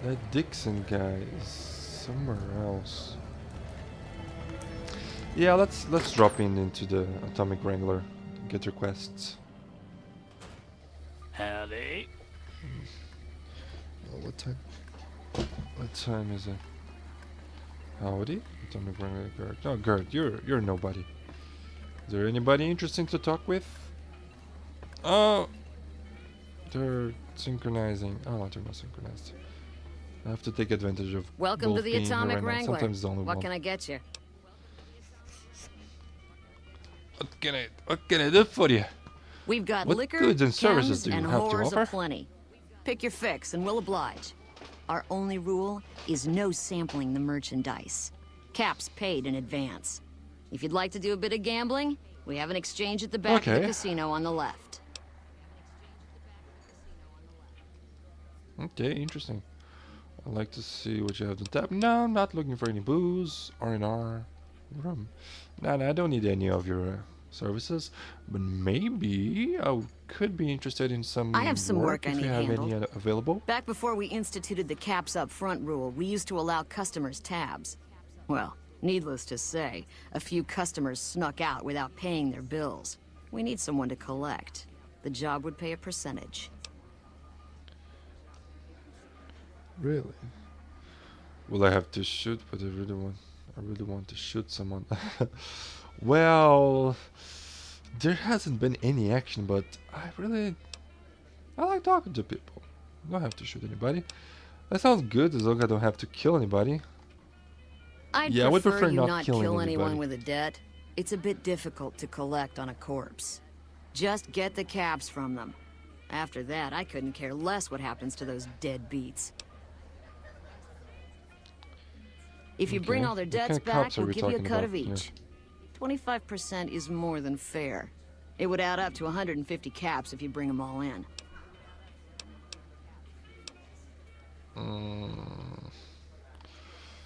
Speaker 1: That Dixon guy is somewhere else. Yeah, let's drop into the Atomic Wrangler. Get your quests.
Speaker 13: Howdy.
Speaker 1: Oh, what time? What time is it? Howdy, Atomic Wrangler Gerd. No, Gerd, you're nobody. Is there anybody interesting to talk with? Oh, they're synchronizing. Oh, they're not synchronized. I have to take advantage of.
Speaker 3: Welcome
Speaker 1: both
Speaker 3: to the
Speaker 1: being here
Speaker 3: Atomic
Speaker 1: right now.
Speaker 3: Wrangler.
Speaker 1: Sometimes it's only
Speaker 3: What
Speaker 1: one.
Speaker 3: can I get you?
Speaker 1: What can I do for you?
Speaker 3: We've got
Speaker 1: What
Speaker 3: liquor,
Speaker 1: goods and services
Speaker 3: chems,
Speaker 1: do you
Speaker 3: and
Speaker 1: have to
Speaker 3: whores
Speaker 1: offer?
Speaker 3: aplenty. Pick your fix, and we'll oblige. Our only rule is no sampling the merchandise. Caps paid in advance. If you'd like to do a bit of gambling, we have an exchange at the back of the
Speaker 1: Okay.
Speaker 3: casino on the left.
Speaker 1: Okay, interesting. I'd like to see what you have to tap. No, I'm not looking for any booze, R&R, rum. No, I don't need any of your services. But maybe I could be interested in some
Speaker 3: I have some work I
Speaker 1: if
Speaker 3: need
Speaker 1: you have any
Speaker 3: handled.
Speaker 1: available.
Speaker 3: Back before we instituted the caps up front rule, we used to allow customers tabs. Well, needless to say, a few customers snuck out without paying their bills. We need someone to collect. The job would pay a percentage.
Speaker 1: Really? Will I have to shoot? But I really want to shoot someone. Well, there hasn't been any action, but I like talking to people. I don't have to shoot anybody. That sounds good as long as I don't have to kill anybody.
Speaker 3: I'd
Speaker 1: Yeah, I would
Speaker 3: prefer
Speaker 1: prefer
Speaker 3: you
Speaker 1: not
Speaker 3: not
Speaker 1: killing
Speaker 3: kill anyone
Speaker 1: anybody.
Speaker 3: with a debt. It's a bit difficult to collect on a corpse. Just get the caps from them. After that, I couldn't care less what happens to those dead beats. If you bring
Speaker 1: Okay.
Speaker 3: all their
Speaker 1: What kind
Speaker 3: debts
Speaker 1: of
Speaker 3: back,
Speaker 1: cops are
Speaker 3: we'll
Speaker 1: we
Speaker 3: give you a
Speaker 1: talking
Speaker 3: cut of
Speaker 1: about here?
Speaker 3: each. 25% is more than fair. It would add up to 150 caps if you bring them all in.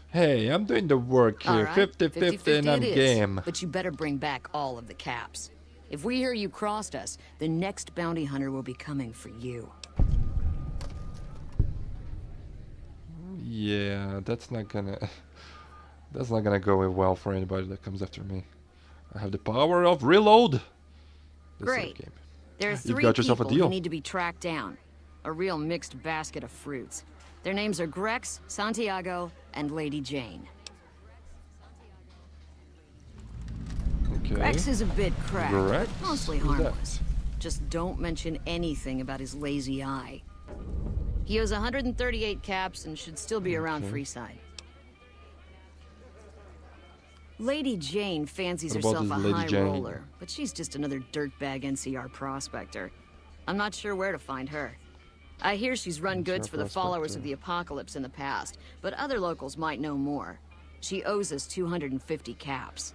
Speaker 1: Hey, I'm doing the work here.
Speaker 3: All right,
Speaker 1: 50-50 and I'm
Speaker 3: it is.
Speaker 1: game.
Speaker 3: But you better bring back all of the caps. If we hear you crossed us, the next bounty hunter will be coming for you.
Speaker 1: Yeah, that's not gonna go well for anybody that comes after me. I have the power of reload. This is a
Speaker 3: Great.
Speaker 1: game.
Speaker 3: There are
Speaker 1: You've
Speaker 3: 3
Speaker 1: got yourself a
Speaker 3: people
Speaker 1: deal.
Speaker 3: who need to be tracked down. A real mixed basket of fruits. Their names are Grex, Santiago, and Lady Jane.
Speaker 1: Okay.
Speaker 3: Grex is a bit cracked,
Speaker 1: Grex?
Speaker 3: but mostly
Speaker 1: Who's that?
Speaker 3: harmless. Just don't mention anything about his lazy eye. He owes 138 caps and should still be around
Speaker 1: Okay.
Speaker 3: Freeside. Lady Jane fancies
Speaker 1: What about
Speaker 3: herself a
Speaker 1: this Lady
Speaker 3: high
Speaker 1: Jane?
Speaker 3: roller, but she's just another dirtbag NCR prospector. I'm not sure where to find her. I hear she's run goods for the followers of the apocalypse in the past, but other locals might know more. She owes us 250 caps.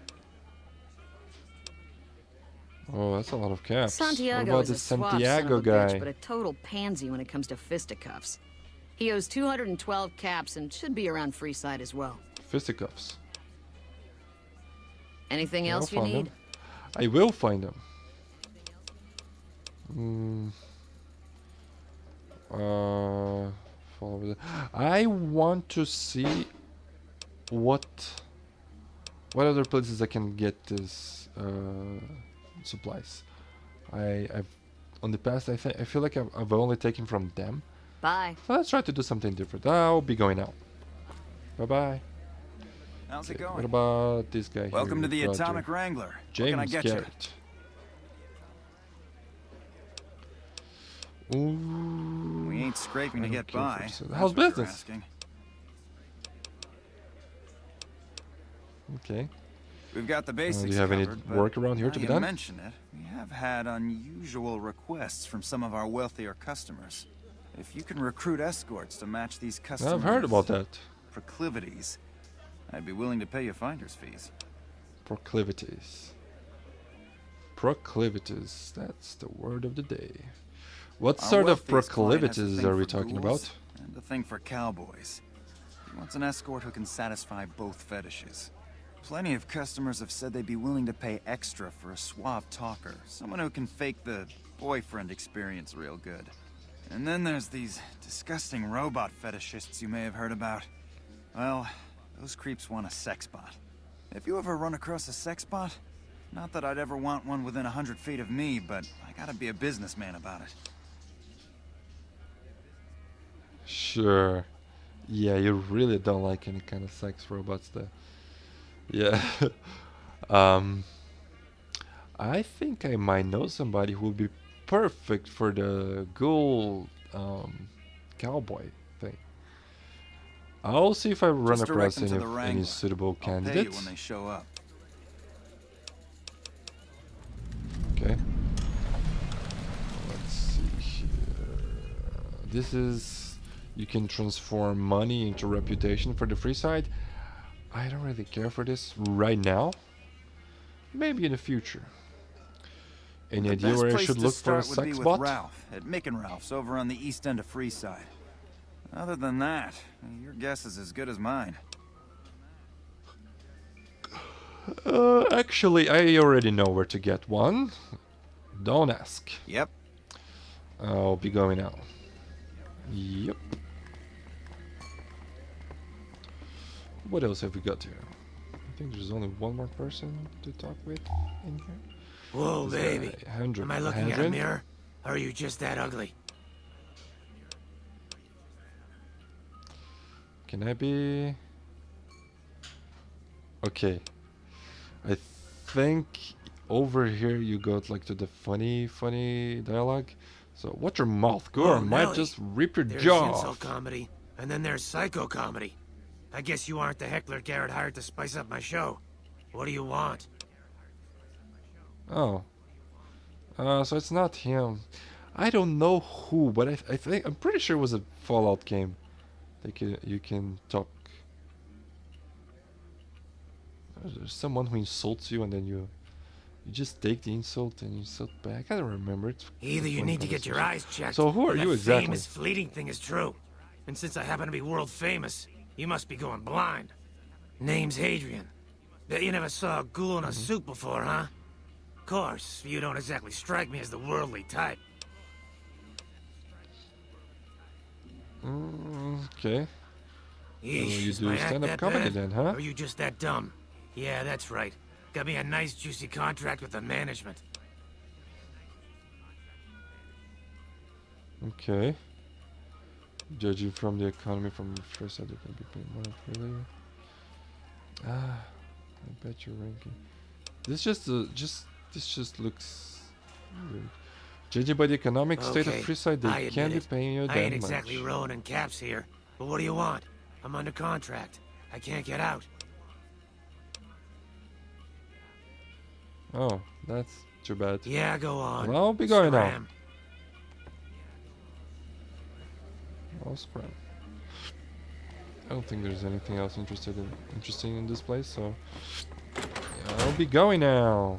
Speaker 1: Oh, that's a lot of caps.
Speaker 3: Santiago
Speaker 1: what about
Speaker 3: is a
Speaker 1: this
Speaker 3: suave
Speaker 1: Santiago
Speaker 3: son of a bitch,
Speaker 1: guy?
Speaker 3: but a total pansy when it comes to fisticuffs. He owes 212 caps and should be around Freeside as well.
Speaker 1: Fisticuffs.
Speaker 3: Anything
Speaker 1: Yeah,
Speaker 3: else
Speaker 1: I'll
Speaker 3: you
Speaker 1: find
Speaker 3: need?
Speaker 1: them. I will find them. fall over there. I want to see what other places I can get this supplies. I've on the past I feel like I've only taken from them.
Speaker 3: Bye.
Speaker 1: So let's try to do something different. I'll be going out. Bye bye.
Speaker 6: How's it going?
Speaker 1: What about this guy
Speaker 6: Welcome
Speaker 1: here?
Speaker 6: to the Atomic Wrangler.
Speaker 1: James
Speaker 6: what can I get
Speaker 1: Garrett.
Speaker 6: you?
Speaker 1: Ooh.
Speaker 6: We ain't scraping to get by.
Speaker 1: How's business? Okay.
Speaker 6: We've got the basics
Speaker 1: do you have
Speaker 6: covered,
Speaker 1: any work around here to be done?
Speaker 6: Mention it. We have had unusual requests from some of our wealthier customers. If you can recruit escorts to match these customers'
Speaker 1: I've heard about that.
Speaker 6: proclivities, I'd be willing to pay you finder's fees.
Speaker 1: Proclivities. Proclivities. That's the word of the day. What
Speaker 6: Our
Speaker 1: sort of
Speaker 6: wealthiest client has a
Speaker 1: proclivities
Speaker 6: thing
Speaker 1: are we
Speaker 6: for
Speaker 1: talking
Speaker 6: ghouls
Speaker 1: about?
Speaker 6: And a thing for cowboys. He wants an escort who can satisfy both fetishes. Plenty of customers have said they'd be willing to pay extra for a suave talker, someone who can fake the boyfriend experience real good. And then there's these disgusting robot fetishists you may have heard about. Well, those creeps want a sex bot. If you ever run across a sex bot, not that I'd ever want one within 100 feet of me, but I gotta be a businessman about it.
Speaker 1: Sure. Yeah, you really don't like any kind of sex robots there. Yeah. I think I might know somebody who would be perfect for the ghoul cowboy thing. I'll see if I run across any suitable candidates.
Speaker 6: I'll pay you when they show up.
Speaker 1: Okay. Let's see here. This is... You can transform money into reputation for the Freeside. I don't really care for this right now. Maybe in the future. Any idea where I should look for a sex bot?
Speaker 6: Ralph at Mick and Ralph's over on the east end of Freeside. Other than that, your guess is as good as mine.
Speaker 1: Actually, I already know where to get one. Don't ask.
Speaker 6: Yep.
Speaker 1: I'll be going out. Yep. What else have we got here? I think there's only one more person to talk with in here.
Speaker 14: Whoa, baby. Am I looking at a mirror? Or are you just that ugly?
Speaker 1: Can I be... Okay. I think over here you got like to the funny dialogue. So watch your mouth, go, or I might just rip your jaw off.
Speaker 14: There's insult comedy, and then there's psycho comedy. I guess you aren't the heckler Garrett hired to spice up my show. What do you want?
Speaker 1: Oh. So it's not him. I don't know who, but I think I'm pretty sure it was a Fallout game. Like you can talk. There's someone who insults you and then you just take the insult and you insult back. I don't remember it.
Speaker 14: Either you need to get your eyes checked.
Speaker 1: So who are you exactly?
Speaker 14: Famous fleeting thing is true. And since I happen to be world famous, you must be going blind. Name's Hadrian. Bet you never saw a ghoul in a suit before, huh? Of course, you don't exactly strike me as the worldly type.
Speaker 1: Okay.
Speaker 14: Yeesh,
Speaker 1: so you
Speaker 14: is
Speaker 1: do
Speaker 14: my act
Speaker 1: stand-up
Speaker 14: that
Speaker 1: comedy
Speaker 14: bad?
Speaker 1: then, huh?
Speaker 14: Or are you just that dumb? Yeah, that's right. Got me a nice juicy contract with the management.
Speaker 1: Okay. Judging from the economy from the first side, it can be paid more really. I bet you're ranking. This just looks weird. Judging by the economic state of Freeside, they can't be paying you that much.
Speaker 14: I ain't exactly rolling in caps here, but what do you want? I'm under contract. I can't get out.
Speaker 1: Oh, that's too bad.
Speaker 14: Yeah, go on.
Speaker 1: Well, I'll be going now.
Speaker 14: Scram.
Speaker 1: I'll scram. I don't think there's anything else interesting in this place, so yeah, I'll be going now.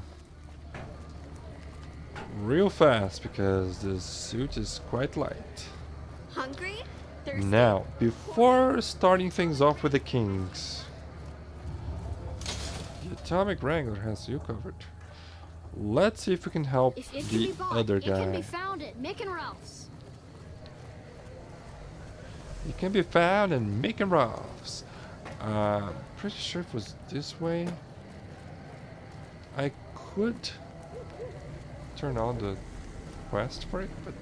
Speaker 1: Real fast because this suit is quite light.
Speaker 11: Hungry? Thirsty?
Speaker 1: Now, before starting things off with the kings, the Atomic Wrangler has you covered. Let's see if we can help the other guy.
Speaker 11: It can be found at Mick and Ralph's.
Speaker 1: You can be found in making roughs. Pretty sure it was this way. I could turn on the quest for it, but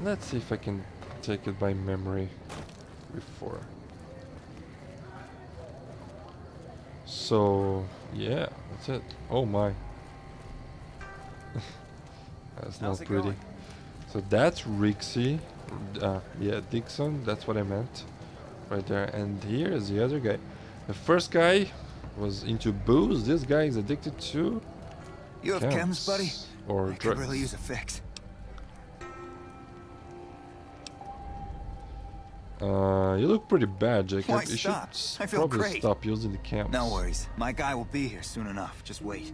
Speaker 1: let's see if I can take it by memory before. So yeah, that's it. Oh my. That's not pretty.
Speaker 6: Going?
Speaker 1: So that's Rixie. Yeah, Dixon, that's what I meant. Right there. And here is the other guy. The first guy was into booze. This guy is addicted to
Speaker 6: You have chems, buddy?
Speaker 1: or
Speaker 6: I could
Speaker 1: drugs.
Speaker 6: really use a fix.
Speaker 1: You look pretty bad, Jacob.
Speaker 6: Why
Speaker 1: You
Speaker 6: stop?
Speaker 1: should
Speaker 6: I feel
Speaker 1: probably
Speaker 6: great.
Speaker 1: stop using the camps.
Speaker 6: No worries. My guy will be here soon enough. Just wait.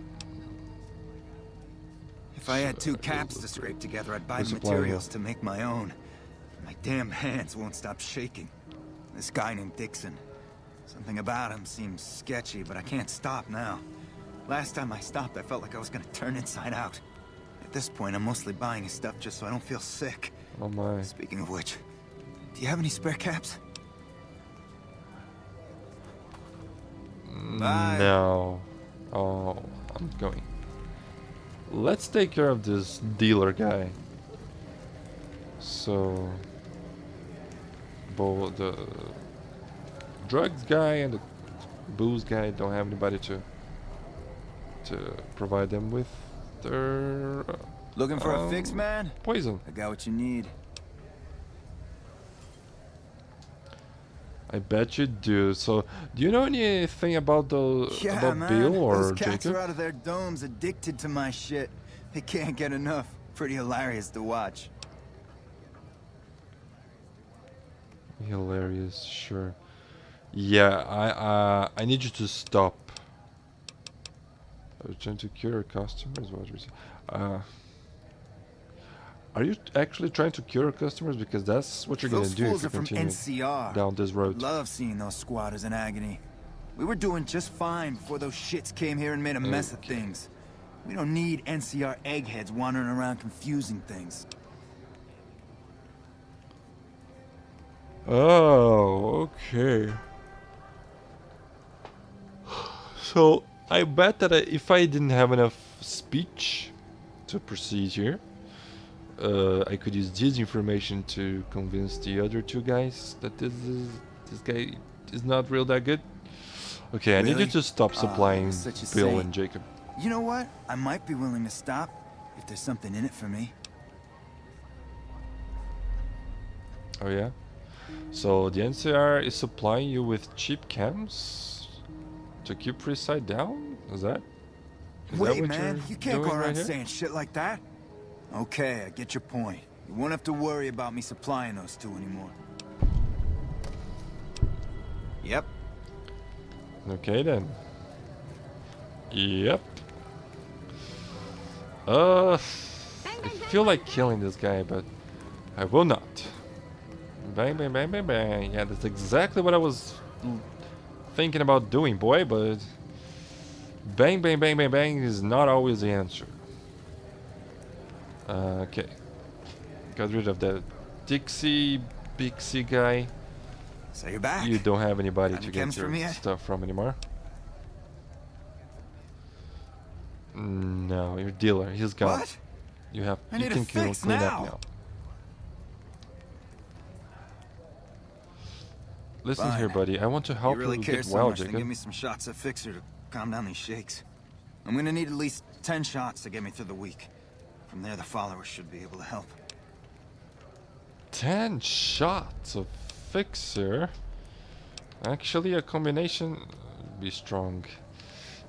Speaker 6: If I had 2 caps to scrape together, I'd buy the materials to make my own. My damn hands won't stop shaking. This guy named Dixon. Something about him seems sketchy, but I can't stop now. Last time I stopped, I felt like I was gonna turn inside out. At this point, I'm mostly buying his stuff just so I don't feel sick.
Speaker 1: Oh my.
Speaker 6: Speaking of which, do you have any spare caps? Bye.
Speaker 1: No. Oh, I'm going. Let's take care of this dealer guy. So, both the drugs guy and the booze guy don't have anybody to provide them with their
Speaker 6: Looking for a fix, man?
Speaker 1: poison.
Speaker 6: I got what you need.
Speaker 1: I bet you do. So, do you know anything about about
Speaker 6: man.
Speaker 1: Bill or
Speaker 6: Those cats
Speaker 1: Jacob?
Speaker 6: are out of their domes, addicted to my shit. They can't get enough. Pretty hilarious to watch.
Speaker 1: Hilarious, sure. Yeah, I need you to stop. I was trying to cure customers. What was are you actually trying to cure customers? Because that's what you're gonna
Speaker 6: Those
Speaker 1: do if
Speaker 6: fools
Speaker 1: you
Speaker 6: are from
Speaker 1: continue
Speaker 6: NCR.
Speaker 1: down this road.
Speaker 6: Love seeing those squatters in agony. We were doing just fine before those shits came here and made a mess of things. We don't need NCR eggheads wandering around confusing things.
Speaker 1: Oh, okay. So I bet that if I didn't have enough speech to proceed here, I could use this information to convince the other 2 guys that this guy is not real that good. Okay, I need you
Speaker 6: Really?
Speaker 1: to stop supplying
Speaker 6: such a
Speaker 1: Bill
Speaker 6: saint.
Speaker 1: and Jacob.
Speaker 6: You know what? I might be willing to stop if there's something in it for me.
Speaker 1: Oh yeah? So the NCR is supplying you with cheap cams to keep Freeside down? Is that
Speaker 6: Wait,
Speaker 1: what
Speaker 6: man,
Speaker 1: you're
Speaker 6: you can't
Speaker 1: doing
Speaker 6: go around
Speaker 1: right here?
Speaker 6: saying shit like that. Okay, I get your point. You won't have to worry about me supplying those 2 anymore. Yep.
Speaker 1: Okay then. Yep. I feel like killing this guy, but I will not. Bang, bang, bang, bang, bang. Yeah, that's exactly what I was thinking about doing, boy, but bang, bang, bang, bang, bang is not always the answer. Okay. Got rid of that Bixie guy.
Speaker 6: So you're back.
Speaker 1: You don't have anybody
Speaker 6: Got
Speaker 1: to
Speaker 6: any
Speaker 1: get
Speaker 6: chems for
Speaker 1: your
Speaker 6: me yet?
Speaker 1: stuff from anymore. No, your dealer, he's gone.
Speaker 6: What?
Speaker 1: You have.
Speaker 6: I
Speaker 1: You
Speaker 6: need a
Speaker 1: can
Speaker 6: fix
Speaker 1: clean
Speaker 6: now.
Speaker 1: up now. Listen
Speaker 6: Fine.
Speaker 1: here, buddy. I want to help
Speaker 6: you really
Speaker 1: you
Speaker 6: care
Speaker 1: get
Speaker 6: so
Speaker 1: well,
Speaker 6: much, then
Speaker 1: Jacob.
Speaker 6: give me some shots of Fixer to calm down these shakes. I'm gonna need at least 10 shots to get me through the week. From there, the followers should be able to help.
Speaker 1: 10 shots of Fixer. Actually, a combination. Be strong.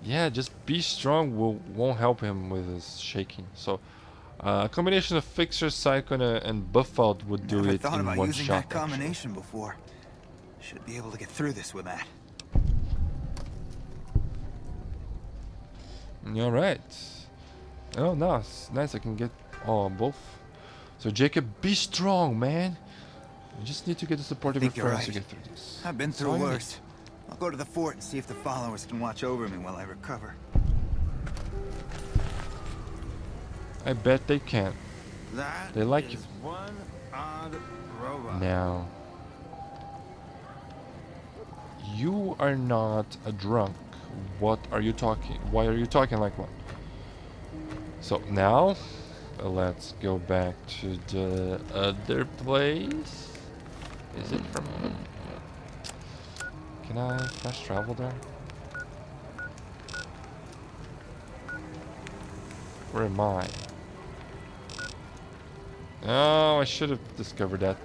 Speaker 1: Yeah, just be strong won't help him with his shaking. So, a combination of Fixer, Psycho, and Buff Out would do
Speaker 6: Never
Speaker 1: it
Speaker 6: thought
Speaker 1: in
Speaker 6: about
Speaker 1: one
Speaker 6: using
Speaker 1: shot.
Speaker 6: that combination before. Should be able to get through this with that.
Speaker 1: All right. Oh, nice, nice. I can get both. So Jacob, be strong, man. You just need to get the support of your
Speaker 6: think you're
Speaker 1: friends to
Speaker 6: right.
Speaker 1: get through this.
Speaker 6: I've been
Speaker 1: That's
Speaker 6: through
Speaker 1: all you
Speaker 6: worse. I'll go to the fort and see if the followers can watch over me while I recover.
Speaker 1: need. I bet they can.
Speaker 6: That
Speaker 1: They like you.
Speaker 6: is one odd robot.
Speaker 1: Now, You are not a drunk. What are you talking? Why are you talking like one? So now, let's go back to the other place. Is it from? Can I fast travel there? Where am I? Oh, I should have discovered that.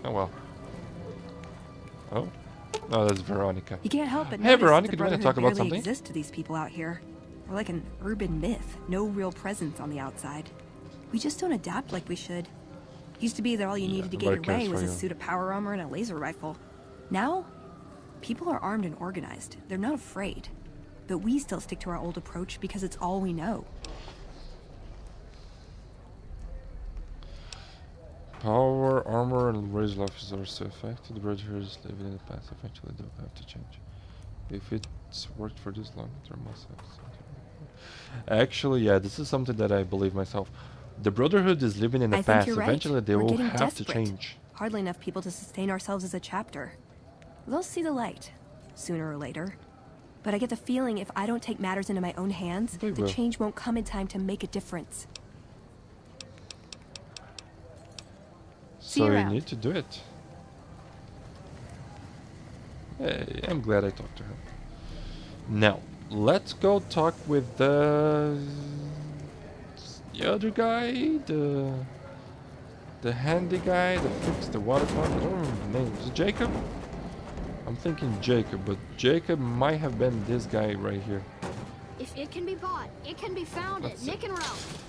Speaker 1: Oh well. Oh, no, that's Veronica.
Speaker 15: You can't help but
Speaker 1: Hey,
Speaker 15: notice
Speaker 1: Veronica,
Speaker 15: the
Speaker 1: do you want to
Speaker 15: Brotherhood
Speaker 1: talk about
Speaker 15: barely
Speaker 1: something?
Speaker 15: exists to these people out here. We're like an urban myth, no real presence on the outside. We just don't adapt like we should. Used to be that all you needed to get your way was a suit of power armor and a laser rifle. Now, people are armed and organized. They're not afraid. But we still stick to our old approach because it's all we know.
Speaker 1: Power, armor, and raised life are so effective. The Brotherhood is living in the past. Eventually, they'll have to change. If it's worked for this long, there must have something. Actually, yeah, this is something that I believe myself. The Brotherhood is living in the past. Eventually, they will have to change.
Speaker 15: Hardly enough people to sustain ourselves as a chapter. They'll see the light, sooner or later. But I get the feeling if I don't take matters into my own hands, the change won't come in time to make a difference.
Speaker 1: So you need to do it. Hey, I'm glad I talked to her. Now, let's go talk with the other guy, the handy guy that fixed the water pump. I don't remember the name. Is it Jacob? I'm thinking Jacob, but Jacob might have been this guy right here.
Speaker 16: If it can be bought, it can be found at Nick and Ralph.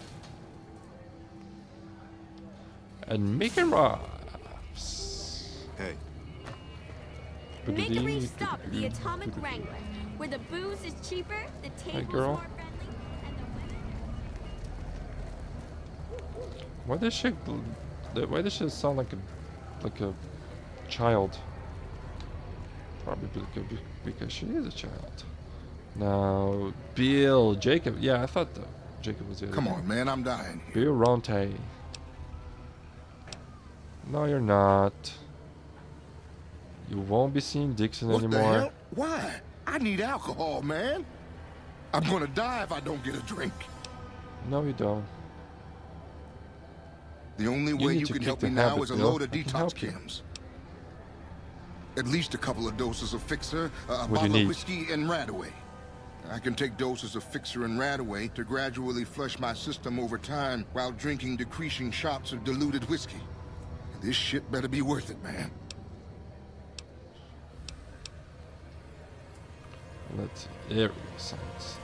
Speaker 1: And Nick and Ralph's.
Speaker 5: Hey.
Speaker 16: Make a brief stop at the Atomic Wrangler, where the booze is cheaper, the tables more friendly, and the women.
Speaker 1: Why does she sound like a child? Probably because she is a child. Now, Bill, Jacob. Yeah, I thought Jacob was the other
Speaker 5: Come
Speaker 1: guy.
Speaker 5: on, man, I'm dying.
Speaker 1: Bill Ronte. No, you're not. You won't be seeing Dixon
Speaker 5: What
Speaker 1: anymore.
Speaker 5: the hell? Why? I need alcohol, man. I'm gonna die if I don't get a drink.
Speaker 1: No, you don't.
Speaker 5: The only way
Speaker 1: need
Speaker 5: you
Speaker 1: to
Speaker 5: can
Speaker 1: kick
Speaker 5: help
Speaker 1: the
Speaker 5: me now
Speaker 1: habit,
Speaker 5: is a
Speaker 1: Bill.
Speaker 5: load of
Speaker 1: I can
Speaker 5: detox
Speaker 1: help you.
Speaker 5: chems. At least a couple of doses of Fixer, a
Speaker 1: What do you
Speaker 5: bottle
Speaker 1: need?
Speaker 5: of whiskey, and Radaway. I can take doses of Fixer and Radaway to gradually flush my system over time while drinking decreasing shots of diluted whiskey. This shit better be worth it, man.
Speaker 1: Let's see. Area science.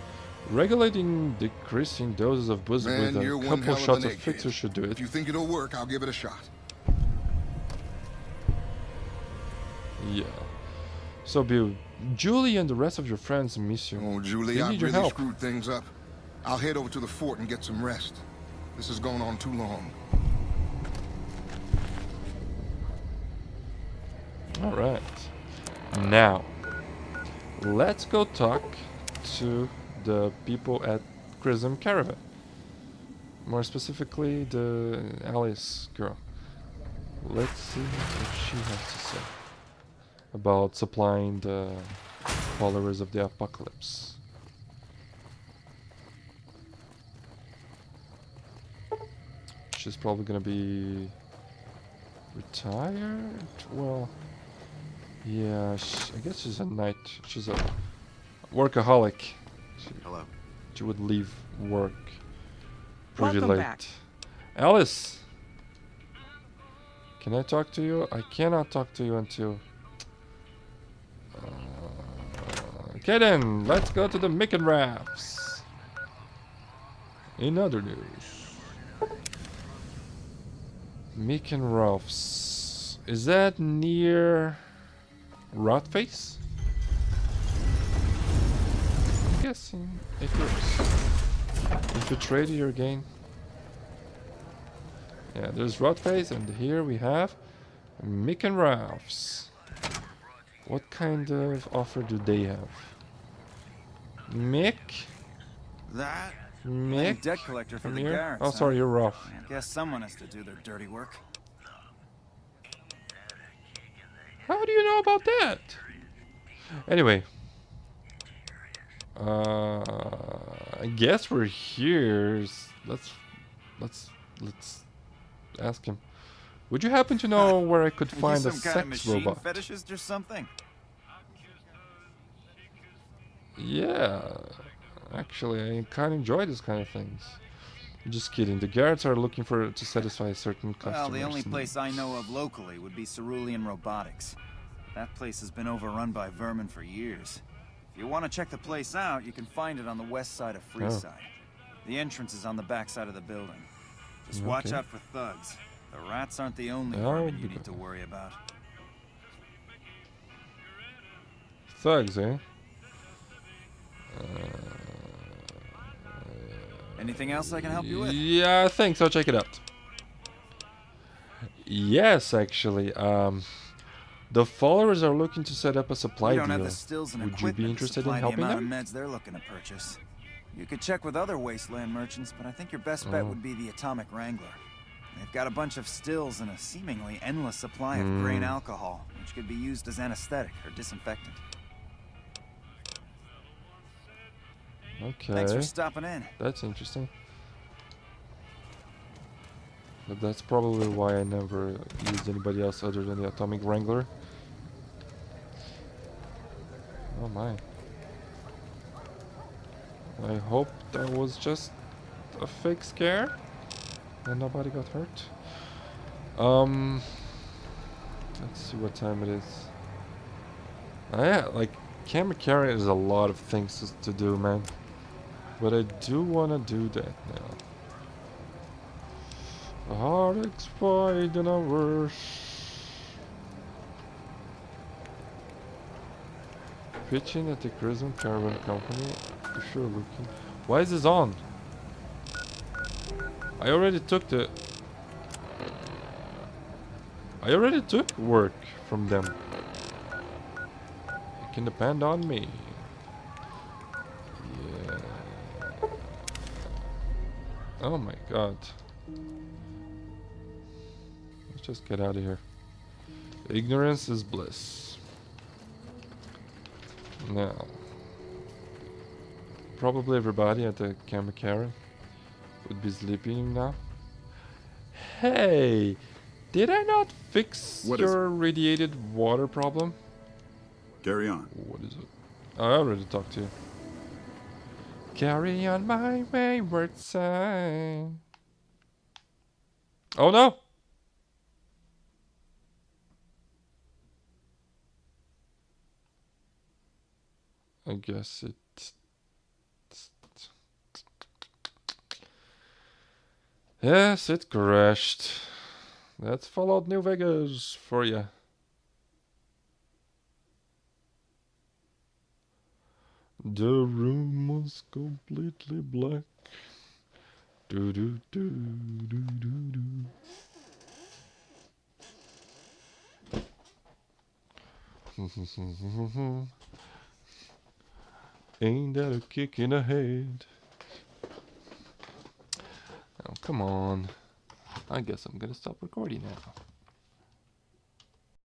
Speaker 1: Regulating decreasing doses of booze
Speaker 5: Man,
Speaker 1: with
Speaker 5: you're
Speaker 1: a
Speaker 5: one
Speaker 1: couple
Speaker 5: hell of
Speaker 1: shots
Speaker 5: an
Speaker 1: of
Speaker 5: egghead.
Speaker 1: Fixer should do it.
Speaker 5: If you think it'll work, I'll give it a shot.
Speaker 1: Yeah. So, Bill, Julie and the rest of your friends miss you.
Speaker 5: Oh, Julie,
Speaker 1: They
Speaker 5: I've
Speaker 1: need your
Speaker 5: really
Speaker 1: help.
Speaker 5: screwed things up. I'll head over to the fort and get some rest. This has gone on too long.
Speaker 1: All right. Now, let's go talk to the people at Chrism Caravan. More specifically, the Alice girl. Let's see what she has to say about supplying the followers of the apocalypse. She's probably gonna be retired. Well, yeah, I guess she's she's a workaholic.
Speaker 6: Hello.
Speaker 1: She would leave work pretty
Speaker 4: Welcome
Speaker 1: late.
Speaker 4: back.
Speaker 1: Alice, can I talk to you? I cannot talk to you until. Okay then, let's go to the Mick and Rafts. In other news, Mick and Ralph's. Is that near Rotface? I'm guessing it is. Infiltrate your game. Yeah, there's Rotface, and here we have Mick and Ralph's. What kind of offer do they have? Mick?
Speaker 6: That?
Speaker 1: Mick?
Speaker 6: Debt collector for
Speaker 1: From
Speaker 6: the
Speaker 1: here?
Speaker 6: Garretts,
Speaker 1: Oh, sorry, you're Ralph.
Speaker 6: I guess someone has to do their dirty work.
Speaker 1: How do you know about that? Anyway. I guess we're here. Let's ask him. Would you happen to know where I could find a
Speaker 6: some kind of
Speaker 1: sex
Speaker 6: machine
Speaker 1: robot?
Speaker 6: fetishist or something?
Speaker 1: Yeah, actually, I kind of enjoy this kind of things. Just kidding. The guards are looking to satisfy certain customers.
Speaker 6: Well, the only place I know of locally would be Cerulean Robotics. That place has been overrun by vermin for years. If you want to check the place out, you can find it on the west side of Freeside. The entrance is on the back side of the building. Just watch out for thugs. The rats aren't the only vermin you need to worry about.
Speaker 1: Thugs, eh?
Speaker 6: Anything else I can help you with?
Speaker 1: Yeah, I think so. Check it out. Yes, actually. The followers are looking to set up a supply deal.
Speaker 6: Have the stills and
Speaker 1: Would you be interested in helping them?
Speaker 6: The meds they're looking to purchase. You could check with other wasteland merchants, but I think your best bet would be the Atomic Wrangler. They've got a bunch of stills and a seemingly endless supply of grain alcohol, which could be used as anesthetic or disinfectant.
Speaker 1: Okay.
Speaker 6: Thanks for stopping in.
Speaker 1: That's interesting. But that's probably why I never used anybody else other than the Atomic Wrangler. Oh my. I hope that was just a fake scare and nobody got hurt. Let's see what time it is. Yeah, like, camera carrying is a lot of things to do, man. But I do want to do that now. A hard exploit in a verse. Pitching at the Crimson Caravan Company. If you're looking. Why is this on? I already took work from them. You can depend on me. Yeah. Oh my god. Let's just get out of here. Ignorance is bliss. Now. Probably everybody at the Kamakara would be sleeping now. Hey! Did I not fix your radiated water problem?
Speaker 17: Carry on.
Speaker 1: What is it? I already talked to you. Carry on my wayward son. Oh no! I guess it... Yes, it crashed. That's Fallout New Vegas for ya. The room was completely black. Do do do do do do. Ain't that a kick in the head? Oh, come on. I guess I'm gonna stop recording now.